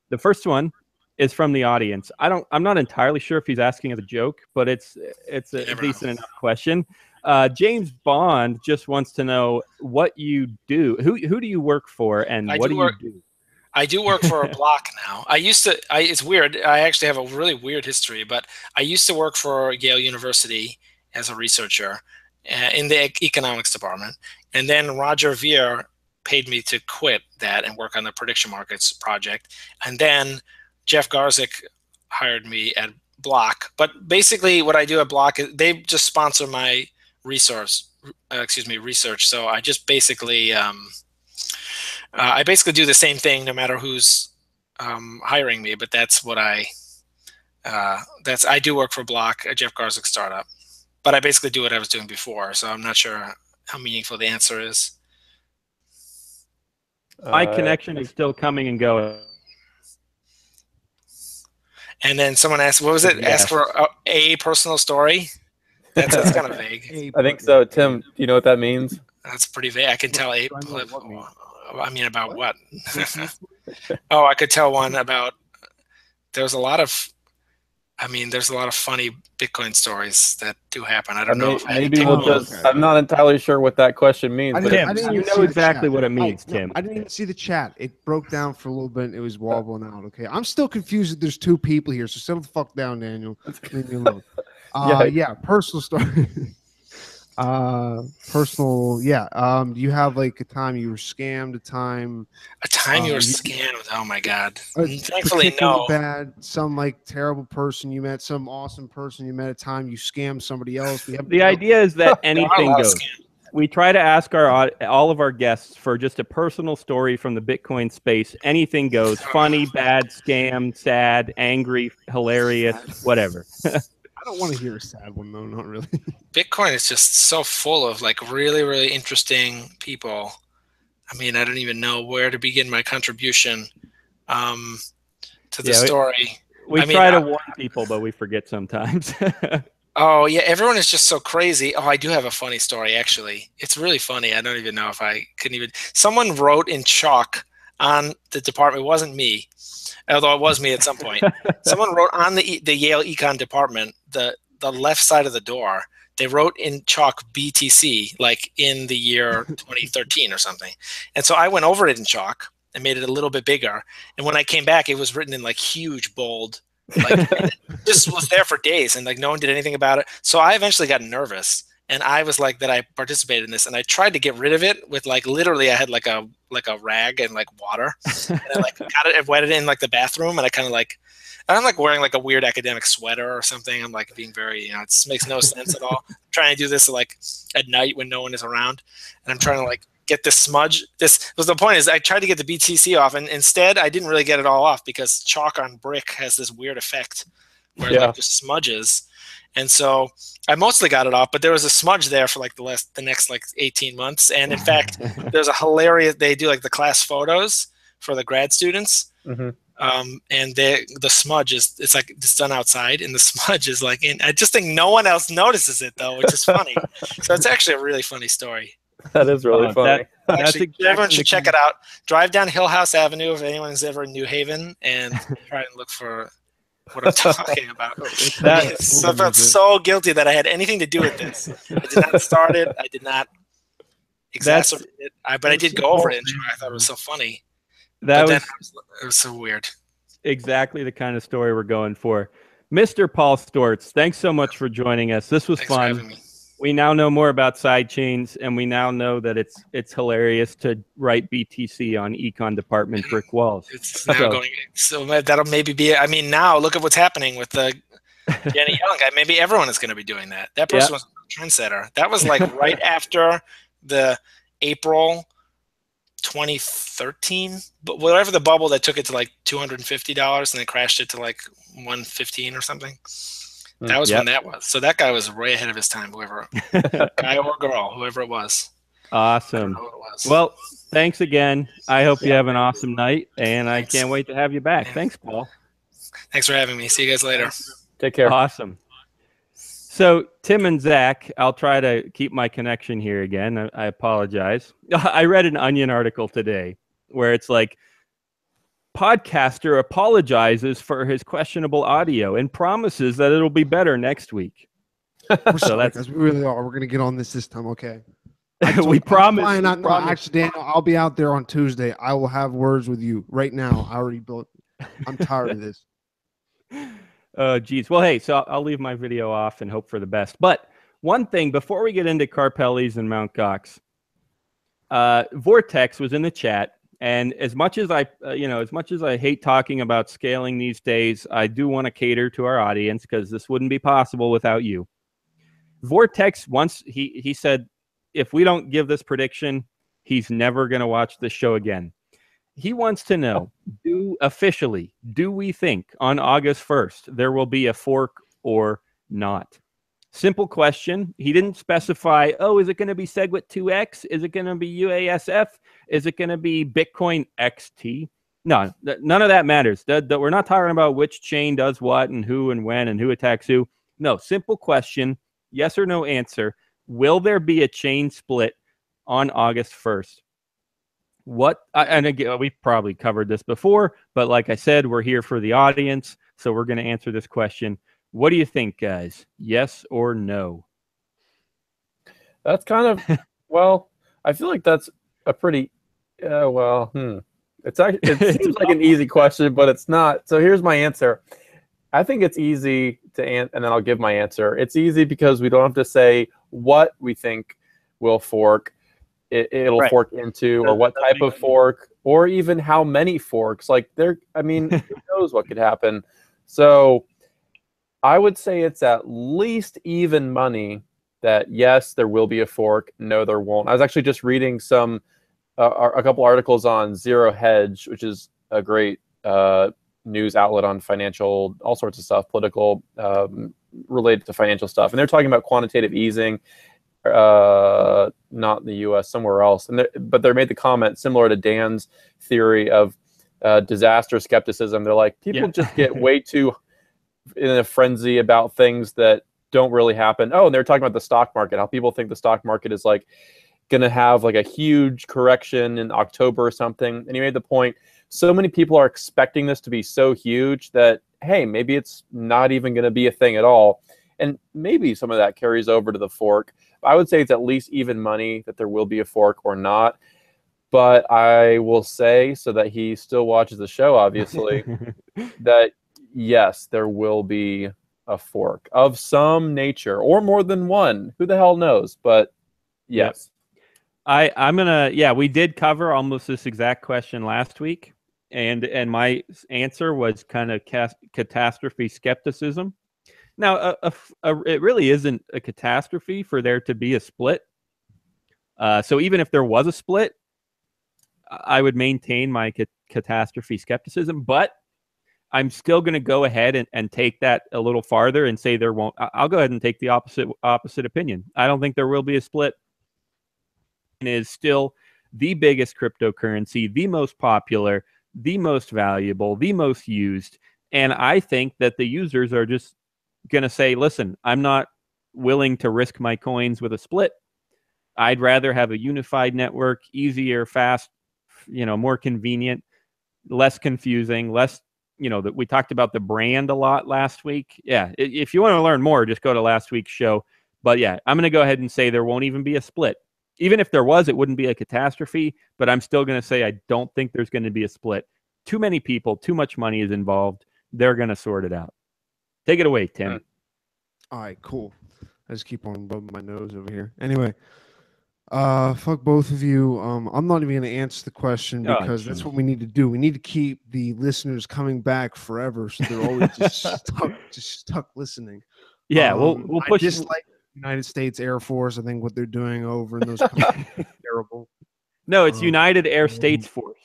The first one is from the audience. I'm not entirely sure if he's asking as a joke, but it's a decent enough question. James Bond just wants to know what you do. Who do you work for, and what do you do? I do work for a block now. It's weird. I actually have a really weird history, but I used to work for Yale University as a researcher in the economics department. And then Roger Ver paid me to quit that and work on the prediction markets project. And then Jeff Garzik hired me at Block. But basically what I do at Block is they just sponsor my research. So I just basically do the same thing no matter who's hiring me. But that's what I do work for Block, a Jeff Garzik startup. But I basically do what I was doing before. So I'm not sure how meaningful the answer is. My connection is still coming and going. And then someone asked, what was it? Ask for a personal story? That's kind of vague. I think so. Tim, do you know what that means? That's pretty vague. I can tell about what? Oh, I could tell one about, there's a lot of funny Bitcoin stories that do happen. I don't know. Maybe we'll just. I'm not entirely sure what that question means. Tim, you know exactly what it means, Tim. I didn't even see the chat. It broke down for a little bit. And it was wobbling out. Okay, I'm still confused that there's two people here. So settle the fuck down, Daniel. Leave me alone. Yeah, personal story. Personal. Yeah. Do you have like a time you were scammed? A time you were scammed? Oh my God. Thankfully, no. Bad. Some like terrible person you met. Some awesome person you met. A time you scammed somebody else. The idea is that anything goes. We try to ask all of our guests for just a personal story from the Bitcoin space. Anything goes. Funny, bad, scam, sad, angry, hilarious, whatever. I don't want to hear a sad one though, not really. Bitcoin is just so full of like really, really interesting people. I mean, I don't even know where to begin my contribution to the story. We try to warn people, but we forget sometimes. Oh yeah, everyone is just so crazy. Oh, I do have a funny story actually. It's really funny. I don't even know if I couldn't even. Someone wrote in chalk on the department. It wasn't me. Although it was me at some point. Someone wrote on the Yale Econ department, the left side of the door, they wrote in chalk BTC, like in the year 2013 or something. And so I went over it in chalk and made it a little bit bigger. And when I came back, it was written in like huge, bold, like it just was there for days and like no one did anything about it. So I eventually got nervous. And I was like that I participated in this, and I tried to get rid of it with like literally I had like a rag and like water, and I like got it and wet it in like the bathroom, and I kind of like, and I'm like wearing like a weird academic sweater or something. I'm like being very, it just makes no sense at all. I'm trying to do this like at night when no one is around, and I'm trying to like get this smudge. This was the point is I tried to get the BTC off, and instead I didn't really get it all off because chalk on brick has this weird effect where it like just smudges. And so I mostly got it off, but there was a smudge there for like the next like 18 months. And in fact, there's a hilarious, they do like the class photos for the grad students. Mm-hmm. And the smudge it's like it's done outside, and the smudge is like, and I just think no one else notices it though, which is funny. So it's actually a really funny story. That is really funny. Everyone should check it out. Drive down Hillhouse Avenue if anyone's ever in New Haven and try and look for what I'm talking about. I felt so guilty that I had anything to do with this. I did not start it. I did not exacerbate it. But I did go over it, and I thought it was so funny. It was so weird. Exactly the kind of story we're going for. Mr. Paul Stortz, thanks so much for joining us. This was fun. We now know more about sidechains, and we now know that it's hilarious to write BTC on econ department brick walls. It's now so that'll maybe be. I mean, now look at what's happening with the Jenny Yellen guy. Maybe everyone is going to be doing that. That person was a trendsetter. That was like right after the April 2013, but whatever the bubble that took it to like $250 and then crashed it to like $115 or something. That was when that was. So that guy was way ahead of his time, whoever, guy or girl, whoever it was. Awesome. Well, thanks again. I hope you have an awesome night, and I can't wait to have you back. Thanks, Paul. Thanks for having me. See you guys later. Take care. Awesome. So Tim and Zach, I'll try to keep my connection here again. I apologize. I read an Onion article today where it's like, podcaster apologizes for his questionable audio and promises that it'll be better next week. We're sorry, guys. We really are. We're gonna get on this time, okay? We promise. Actually, Daniel, I'll be out there on Tuesday. I will have words with you right now. I already built. I'm tired of this. Oh, geez. Well, hey, so I'll leave my video off and hope for the best. But one thing before we get into Karpeles and Mount Gox, Vortex was in the chat, and as much as I hate talking about scaling these days, I do want to cater to our audience because this wouldn't be possible without you. Vortex once he said, if we don't give this prediction, he's never going to watch this show again. He wants to know, do we think on August 1st there will be a fork or not? Simple question. He didn't specify, oh, is it going to be SegWit 2X? Is it going to be UASF? Is it going to be Bitcoin XT? No, none of that matters. We're not talking about which chain does what and who and when and who attacks who. No, simple question, yes or no answer. Will there be a chain split on August 1st? And again, we've probably covered this before, but like I said, we're here for the audience, so we're going to answer this question. What do you think, guys? Yes or no? That's kind of, well, I feel like that's a pretty, It's actually, it seems like an easy question, but it's not. So here's my answer. I think it's easy to answer, and then I'll give my answer. It's easy because we don't have to say what we think will fork. It'll right. fork into, or what type of fork, or even how many forks. Like who knows what could happen. So I would say it's at least even money that yes, there will be a fork. No, there won't. I was actually just reading a couple articles on Zero Hedge, which is a great news outlet on financial, all sorts of stuff, political, related to financial stuff. And they're talking about quantitative easing. Not in the U.S., somewhere else. But they made the comment similar to Dan's theory of disaster skepticism. They're like, people just get way too in a frenzy about things that don't really happen. Oh, and they're talking about the stock market, how people think the stock market is like going to have like a huge correction in October or something. And he made the point, so many people are expecting this to be so huge that, hey, maybe it's not even going to be a thing at all. And maybe some of that carries over to the fork. I would say it's at least even money that there will be a fork or not. But I will say, so that he still watches the show, obviously, that yes, there will be a fork of some nature or more than one. Who the hell knows? But yes. Yep. We did cover almost this exact question last week. And my answer was kind of catastrophe skepticism. Now, it really isn't a catastrophe for there to be a split. So even if there was a split, I would maintain my catastrophe skepticism. But I'm still going to go ahead and take that a little farther and say there won't. I'll go ahead and take the opposite opinion. I don't think there will be a split. It is still the biggest cryptocurrency, the most popular, the most valuable, the most used. And I think that the users are just going to say, listen, I'm not willing to risk my coins with a split. I'd rather have a unified network, easier, fast, more convenient, less confusing, less, that we talked about the brand a lot last week. Yeah. If you want to learn more, just go to last week's show. But yeah, I'm going to go ahead and say there won't even be a split. Even if there was, it wouldn't be a catastrophe, but I'm still going to say I don't think there's going to be a split. Too many people, too much money is involved. They're going to sort it out. Take it away, Tim. All right, cool. I just keep on rubbing my nose over here. Anyway, fuck both of you. I'm not even going to answer the question because that's what we need to do. We need to keep the listeners coming back forever, so they're always just stuck listening. Yeah, we'll push. I dislike United States Air Force. I think what they're doing over in those countries is terrible. No, it's United Air States Force.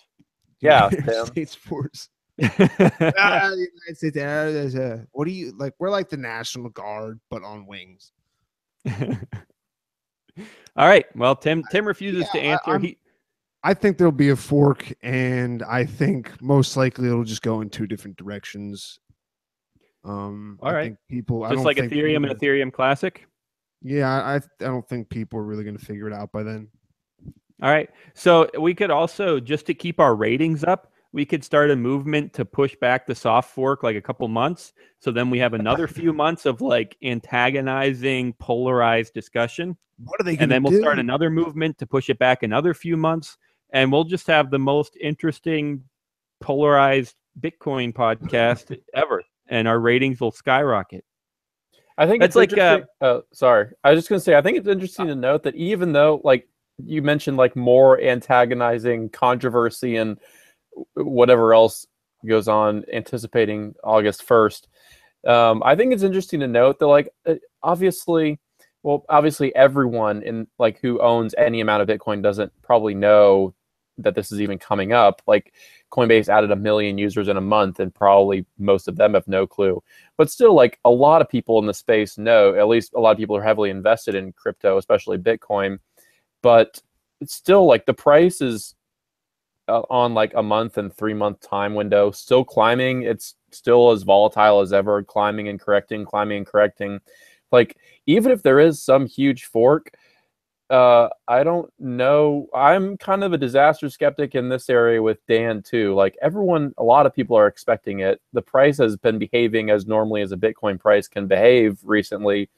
Yeah, United States Force. United States Air. What do you like? We're like the National Guard, but on wings. All right. Well, Tim refuses to answer. I think there'll be a fork, and I think most likely it'll just go in two different directions. All I right. think people, I Just don't like think Ethereum and people- Ethereum Classic. Yeah, I don't think people are really going to figure it out by then. All right. So we could also, just to keep our ratings up, we could start a movement to push back the soft fork like a couple months. So then we have another few months of like antagonizing, polarized discussion. What are they going And to then do? we'll start another movement to push it back another few months. And we'll just have the most interesting, polarized Bitcoin podcast ever. And our ratings will skyrocket. I think That's it's like, interesting. Sorry, I was just going to say, I think it's interesting to note that even though, like you mentioned, like more antagonizing controversy and whatever else goes on, anticipating August 1st, I think it's interesting to note that, like, obviously everyone in like who owns any amount of Bitcoin doesn't probably know that this is even coming up. Like Coinbase added 1 million users in a month, and probably most of them have no clue. But still, like a lot of people in the space know. At least a lot of people are heavily invested in crypto, especially Bitcoin. But it's still like the price is on like a month and 3 month time window, still climbing. It's still as volatile as ever, climbing and correcting, climbing and correcting. Like even if there is some huge fork, I don't know. I'm kind of a disaster skeptic in this area with Dan too. Like everyone, a lot of people are expecting it. The price has been behaving as normally as a Bitcoin price can behave recently.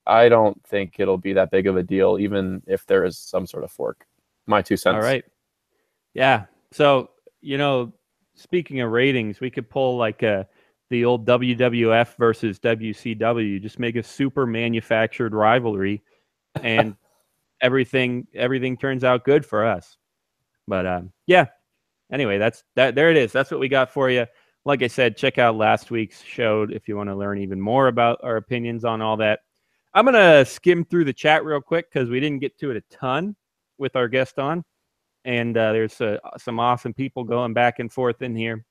I don't think it'll be that big of a deal, even if there is some sort of fork. My 2 cents. all right. Yeah. So, speaking of ratings, we could pull like the old WWF versus WCW, just make a super manufactured rivalry, and everything turns out good for us. But yeah. Anyway, that's that. There it is. That's what we got for you. Like I said, check out last week's show if you want to learn even more about our opinions on all that. I'm gonna skim through the chat real quick because we didn't get to it a ton with our guest on. And there's some awesome people going back and forth in here.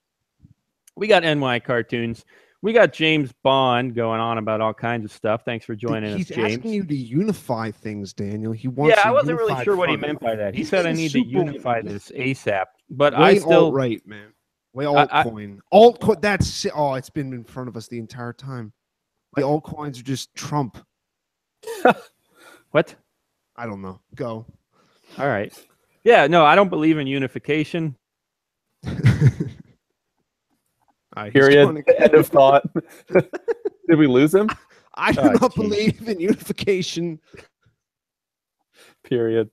We got NY Cartoons. We got James Bond going on about all kinds of stuff. Thanks for joining us, He's James. asking you to unify things, Daniel. He wants. Yeah, I a wasn't really unified sure what he front. meant by that. He He's said I getting need to super- unify this ASAP. But Way I still alt-right, man. Way altcoin. Altcoin. That's it's been in front of us the entire time. The altcoins are just Trump. What? I don't know. Go. All right. Yeah, no, I don't believe in unification. Period. End of thought. Did we lose him? I do not believe in unification. Period.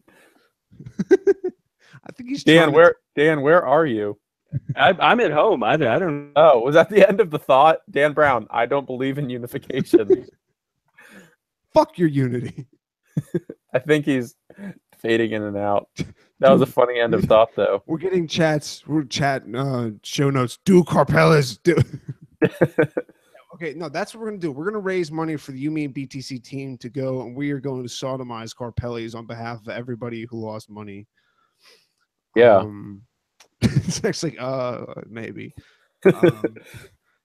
I think he's Dan. Where are you? I'm at home. I don't. Oh, was that the end of the thought? Dan Brown, I don't believe in unification. Fuck your unity. I think he's fading in and out. That was a funny end of thought, though. We're getting chats. We're chatting show notes. Do Karpeles. Do. Okay, no, that's what we're going to do. We're going to raise money for the You and BTC team to go, and we are going to sodomize Karpeles on behalf of everybody who lost money. Yeah. It's actually, maybe.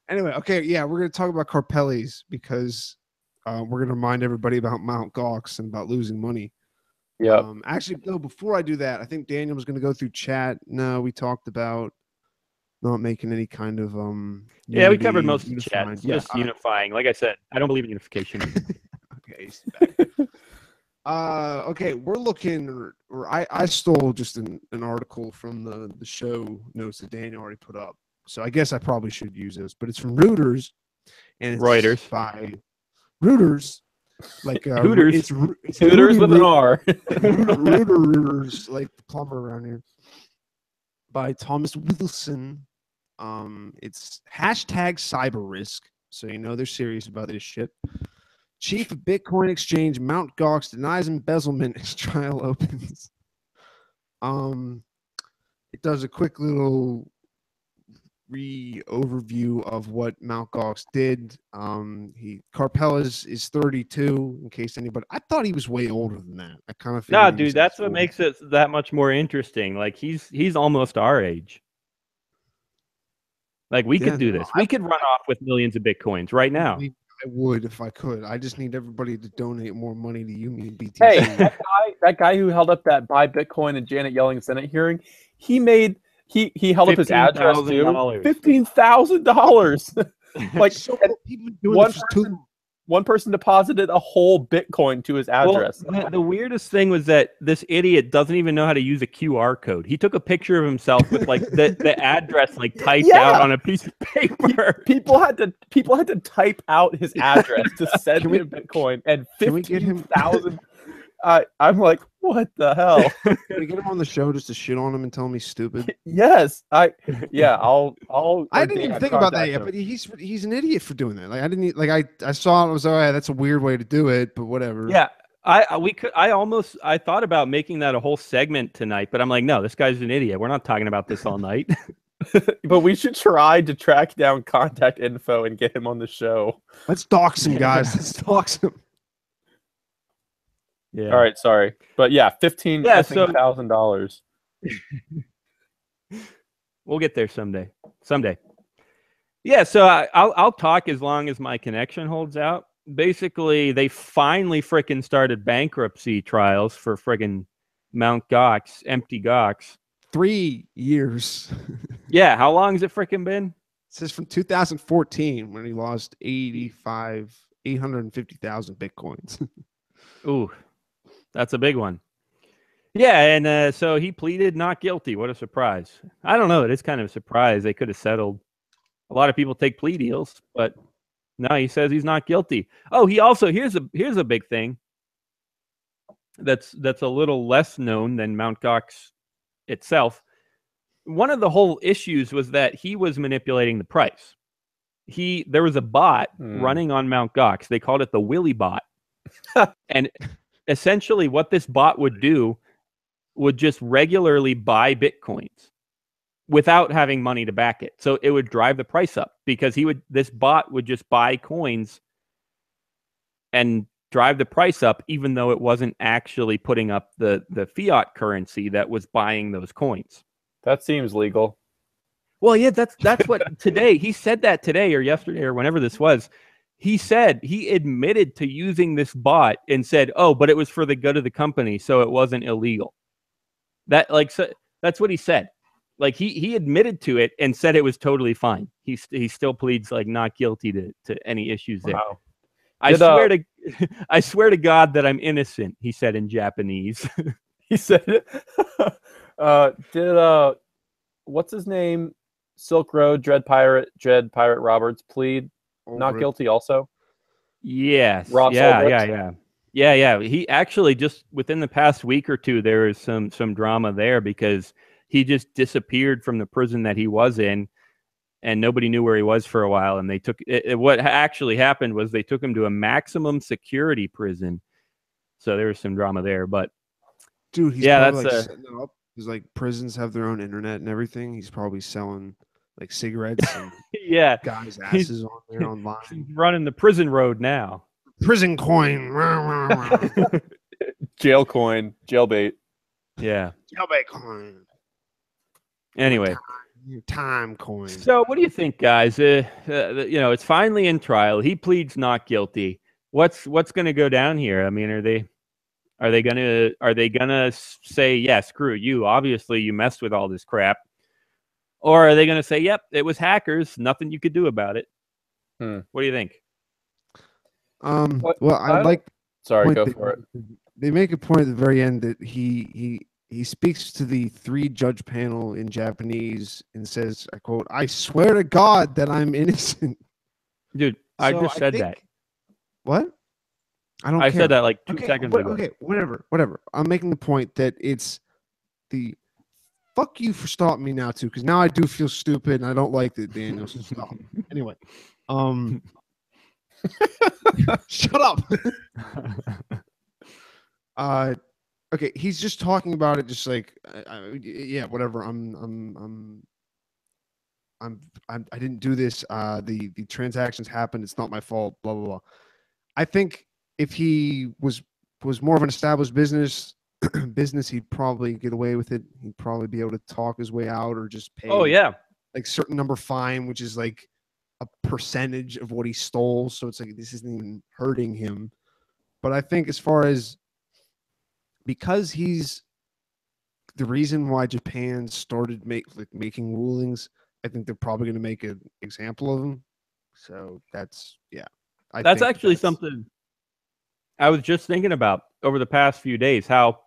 Anyway, okay, yeah, we're going to talk about Karpeles because we're going to remind everybody about Mt. Gox and about losing money. Yeah. Actually, no, before I do that, I think Daniel was going to go through chat. No, we talked about not making any kind of Yeah, we covered most of the unifying. chat. Just unifying. Like I said, I don't believe in unification. Okay. Okay, we're looking, or I stole just an article from the show notes that Daniel already put up. So I guess I probably should use this, but it's from Reuters, and it's Reuters. by Reuters, like Hooters. It's Hooters with an R. Reuters, like the plumber around here, by Thomas Wilson. It's hashtag cyber risk, so you know they're serious about this shit. Chief of Bitcoin exchange Mt. Gox denies embezzlement as trial opens. It does a quick little overview of what Mt. Gox did. Karpeles is 32. In case anybody, I thought he was way older than that. I kind of Nah, dude, that's what makes it that much more interesting. Like he's almost our age. Like we could do this. We could run off with millions of Bitcoins right now. I would if I could. I just need everybody to donate more money to you and BTC. Hey, that guy who held up that buy Bitcoin and Janet Yellen Senate hearing, he held up his address too. $15,000. Like, So and people doing one this too. one person deposited a whole Bitcoin to his address. Well, the weirdest thing was that this idiot doesn't even know how to use a QR code. He took a picture of himself with like the address like typed out on a piece of paper. People had to type out his address to send him Bitcoin, and Can we get him 15,000. I'm like, what the hell? Can we get him on the show just to shit on him and tell him he's stupid? Yes, I'll. I didn't even think about that yet, but he's an idiot for doing that. Like I didn't like I saw it. I was like, oh, yeah, that's a weird way to do it, but whatever. Yeah, I thought about making that a whole segment tonight, but I'm like, no, this guy's an idiot. We're not talking about this all night. But we should try to track down contact info and get him on the show. Let's dox him, guys. Let's dox him. Yeah. All right, sorry, but yeah, $15,000. We'll get there someday. Yeah, so I'll talk as long as my connection holds out. Basically, they finally frickin' started bankruptcy trials for friggin' Mount Gox, empty Gox. 3 years. Yeah, how long has it frickin' been? It says from 2014 when he lost 850,000 Bitcoins. Ooh, that's a big one. Yeah, and so he pleaded not guilty. What a surprise. I don't know. It is kind of a surprise. They could have settled. A lot of people take plea deals, but no, he says he's not guilty. Oh, he also, here's a big thing that's a little less known than Mt. Gox itself. One of the whole issues was that he was manipulating the price. There was a bot running on Mt. Gox. They called it the Willy bot. And essentially what this bot would do would just regularly buy Bitcoins without having money to back it. So it would drive the price up because this bot would just buy coins and drive the price up, even though it wasn't actually putting up the fiat currency that was buying those coins. That seems legal. Well, yeah, that's what today, he said that today or yesterday or whenever this was. He said he admitted to using this bot and said, oh, but it was for the good of the company, so it wasn't illegal. So that's what he said. Like he admitted to it and said it was totally fine. He still pleads like not guilty to any issues there. Wow. I swear to God that I'm innocent, he said in Japanese. He said what's his name? Silk Road Dread Pirate Roberts plead not guilty also? Yes. Ross Yeah. He actually just within the past week or two, there was some drama there because he just disappeared from the prison that he was in, and nobody knew where he was for a while. And they took what actually happened was they took him to a maximum security prison. So there was some drama there, but dude, he's probably like setting it up. He's like prisons have their own internet and everything. He's probably selling like cigarettes and guys' asses on there online. He's running the prison road now. Prison coin. Jail coin. Jailbait. Yeah. Jailbait coin. Anyway. Time coin. So what do you think, guys? It's finally in trial. He pleads not guilty. What's going to go down here? I mean, are they gonna say, yeah, screw you, obviously you messed with all this crap? Or are they going to say, yep, it was hackers, nothing you could do about it? What do you think? Well, I like. Sorry, go for it. They make a point at the very end that he speaks to the 3-judge panel in Japanese and says, I quote, "I swear to God that I'm innocent." Dude, I just said that. What? I said that like 2 seconds ago. Okay, whatever. I'm making the point that it's the fuck you for stopping me now too, because now I do feel stupid and I don't like that, Daniel. So stop. Anyway, shut up. Okay, he's just talking about it, just like, yeah, whatever. I didn't do this. The transactions happened. It's not my fault. Blah blah blah. I think if he was more of an established business, he'd probably get away with it. He'd probably be able to talk his way out or just pay. Oh yeah, like certain number fine, which is like a percentage of what he stole. So it's like this isn't even hurting him. But I think as far as because he's the reason why Japan started making rulings, I think they're probably going to make an example of him So that's That's actually something I was just thinking about over the past few days, how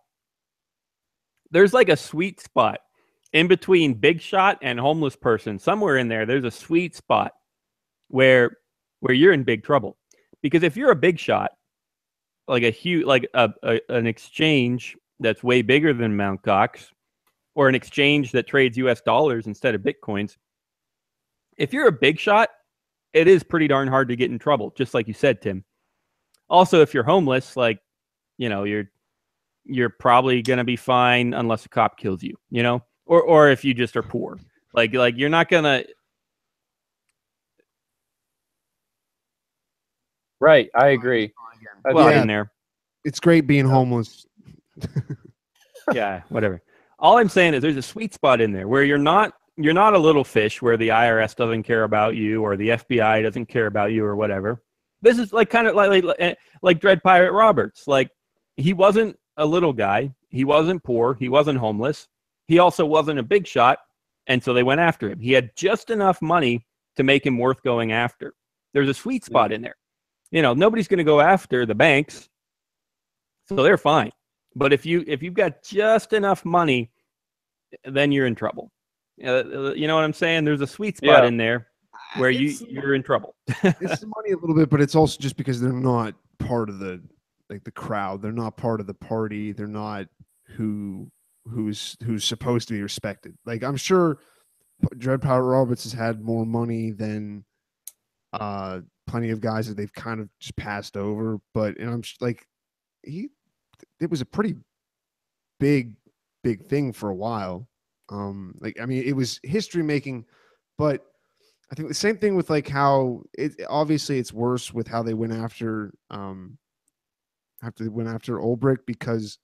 there's like a sweet spot in between big shot and homeless person. Somewhere in there, there's a sweet spot where you're in big trouble. Because if you're a big shot, like a huge, like an exchange that's way bigger than Mt. Gox, or an exchange that trades US dollars instead of Bitcoins, if you're a big shot, it is pretty darn hard to get in trouble, just like you said, Tim. Also, if you're homeless, like, you're probably gonna be fine unless a cop kills you, or if you just are poor. Like you're not gonna. Right, I agree. Well, in there, it's great being homeless. Yeah, whatever. All I'm saying is there's a sweet spot in there where you're not a little fish where the IRS doesn't care about you or the FBI doesn't care about you or whatever. This is like kind of like Dread Pirate Roberts. Like, he wasn't a little guy. He wasn't poor. He wasn't homeless. He also wasn't a big shot. And so they went after him. He had just enough money to make him worth going after. There's a sweet spot in there. Nobody's going to go after the banks. So they're fine. But if you've got just enough money, then you're in trouble. You know what I'm saying? There's a sweet spot in there where you're in trouble. It's the money a little bit, but it's also just because they're not part of the crowd. They're not part of the party. They're not who's supposed to be respected. Like, I'm sure Dread Pirate Roberts has had more money than plenty of guys that they've kind of just passed over. But I'm like, it was a pretty big thing for a while. It was history making, but I think the same thing with like how obviously it's worse with how they went after Ulbricht, because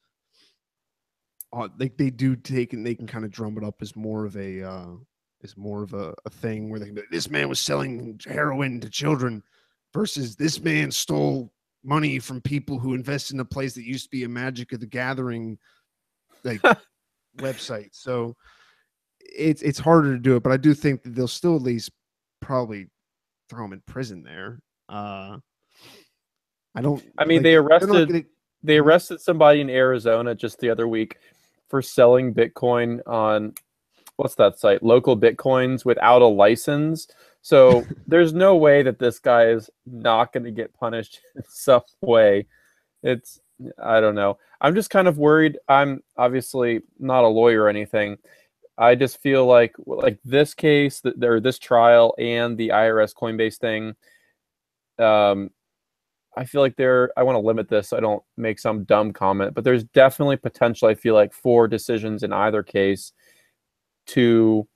they do take and they can kind of drum it up as more of a thing where they can be like, this man was selling heroin to children versus this man stole money from people who invest in a place that used to be a Magic of the Gathering website. So it's harder to do it, but I do think that they'll still at least probably throw him in prison there. They arrested somebody in Arizona just the other week for selling Bitcoin on, what's that site? Local Bitcoins without a license. So there's no way that this guy is not going to get punished in some way. I don't know. I'm just kind of worried. I'm obviously not a lawyer or anything. I just feel like this case, this trial and the IRS Coinbase thing, I feel like I want to limit this so I don't make some dumb comment, but there's definitely potential, I feel like, for decisions in either case to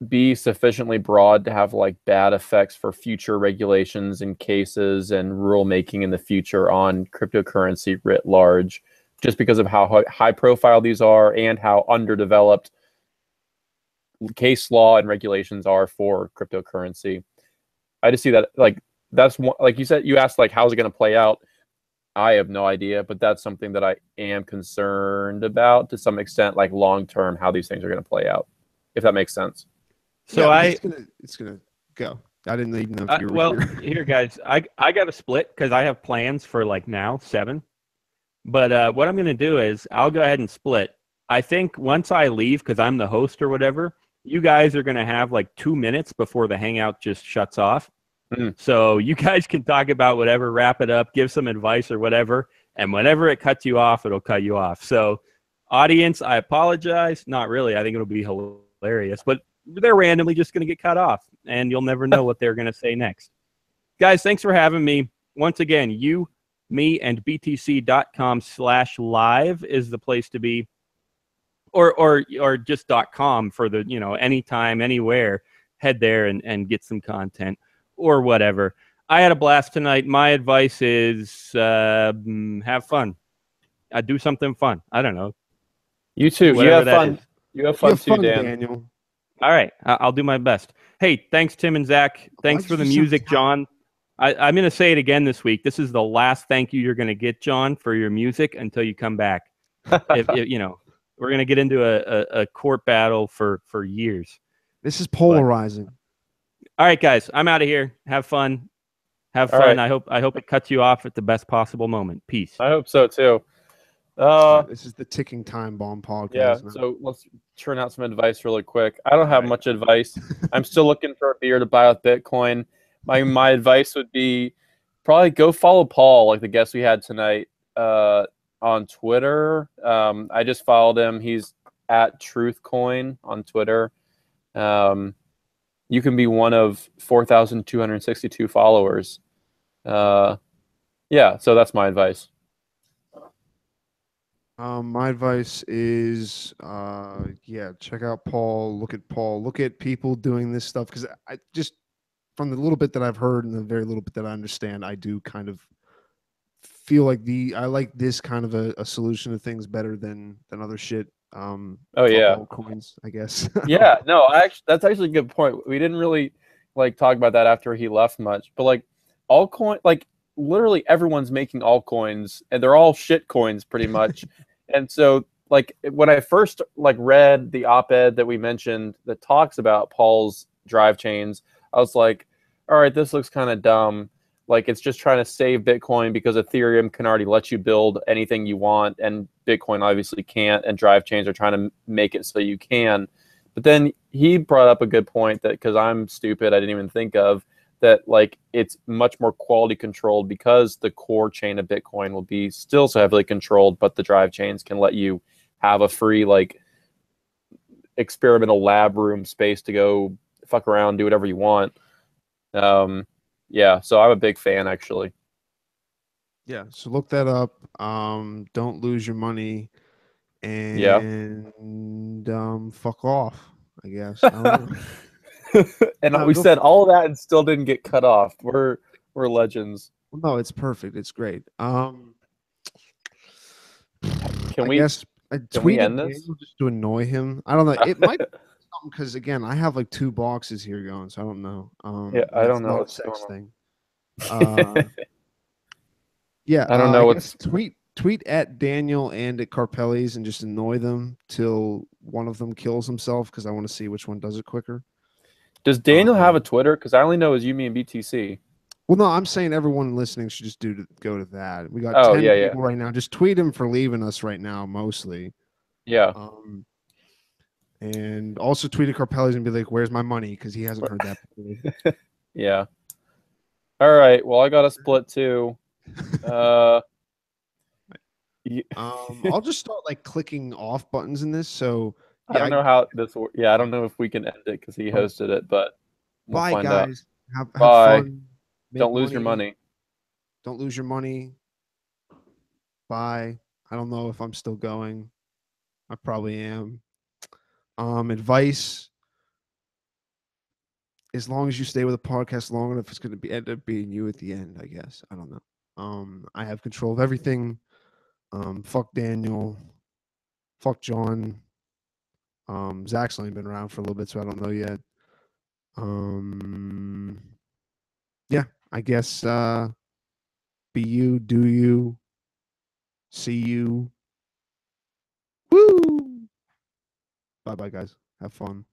be sufficiently broad to have like bad effects for future regulations and cases and rulemaking in the future on cryptocurrency writ large, just because of how high profile these are and how underdeveloped case law and regulations are for cryptocurrency. I just see that that's one, like you said, you asked like, how's it going to play out? I have no idea, but that's something that I am concerned about to some extent, like long-term, how these things are going to play out, if that makes sense. So it's gonna go. I didn't even know if you were here, guys. I got to split because I have plans for like now 7. But what I'm going to do is I'll go ahead and split. I think once I leave, because I'm the host or whatever, you guys are going to have like 2 minutes before the hangout just shuts off. So you guys can talk about whatever, wrap it up, give some advice or whatever. And whenever it cuts you off, it'll cut you off. So audience, I apologize. Not really. I think it'll be hilarious. But they're randomly just going to get cut off. And you'll never know what they're going to say next. Guys, thanks for having me. Once again, me and btc.com/live is the place to be, or just .com for the, anytime, anywhere, head there and get some content or whatever. I had a blast tonight. My advice is have fun. Do something fun. I don't know. You too. You have fun. You have fun too, Dan. Daniel. All right. I'll do my best. Hey, thanks, Tim and Zach. Thanks for the music, John. I'm going to say it again this week. This is the last thank you you're going to get, John, for your music until you come back. We're going to get into a court battle for years. This is polarizing. All right, guys, I'm out of here. Have fun. Have All fun. right. I hope it cuts you off at the best possible moment. Peace. I hope so too. This is the ticking time bomb podcast. Yeah, now. so let's turn out some advice really quick. I don't have much advice. I'm still looking for a beer to buy with Bitcoin. My advice would be probably go follow Paul, like the guest we had tonight, on Twitter. I just followed him. He's at TruthCoin on Twitter. You can be one of 4,262 followers. Yeah, so that's my advice. My advice is, yeah, check out Paul. Look at Paul. Look at people doing this stuff, because I just, from the little bit that I've heard and the very little bit that I understand, I do kind of feel like I like this kind of a solution to things better than other shit. Oh yeah, altcoins, I guess. Yeah, no, that's actually a good point. We didn't really like talk about that after he left much, but like altcoin, like literally everyone's making altcoins, and they're all shit coins pretty much. And so, like when I first like read the op-ed that we mentioned that talks about Paul's Drivechains, I was like, all right, this looks kind of dumb. Like it's just trying to save Bitcoin because Ethereum can already let you build anything you want, and Bitcoin obviously can't, and Drivechains are trying to make it so you can. But then he brought up a good point that, because I'm stupid, I didn't even think of, that like it's much more quality controlled because the core chain of Bitcoin will be still so heavily controlled, but the Drivechains can let you have a free like experimental lab room space to go fuck around, do whatever you want. Yeah, so I'm a big fan actually. Yeah, so look that up. Don't lose your money, and fuck off, I guess. I don't know. And No, we go said all of that and still didn't get cut off. We're legends. No, it's perfect. It's great. Can I we guess I can we tweeted end this? Daniel just to annoy him. I don't know. It might be something, because again, I have like 2 boxes here going, so I don't know. Yeah, I and don't it's know not a what's sex going thing. Yeah, I don't know I what's guess tweet at Daniel and at Karpeles and just annoy them till one of them kills himself, because I want to see which one does it quicker. Does Daniel have a Twitter? Because I only know his Yumi and BTC. Well, no, I'm saying everyone listening should just go to that. We got Oh, 10 yeah, people right now. Just tweet him for leaving us right now, mostly. Yeah. And also tweet at Karpeles and be like, "Where's my money?" Because he hasn't heard that before. Yeah. All right. Well, I got a split too. I'll just start like clicking off buttons in this. So I don't know how this works. Yeah, I don't know if we can end it because he hosted it, but we'll bye, find guys. out. Have Bye. fun. Don't lose your money. Don't lose your money. Bye. I don't know if I'm still going. I probably am. Advice: as long as you stay with a podcast long enough, it's going to be end up being you at the end, I guess. I don't know. I have control of everything. Fuck Daniel. Fuck John. Zach's only been around for a little bit, so I don't know yet. Yeah, I guess be you, do you, see you. Woo! Bye bye, guys. Have fun.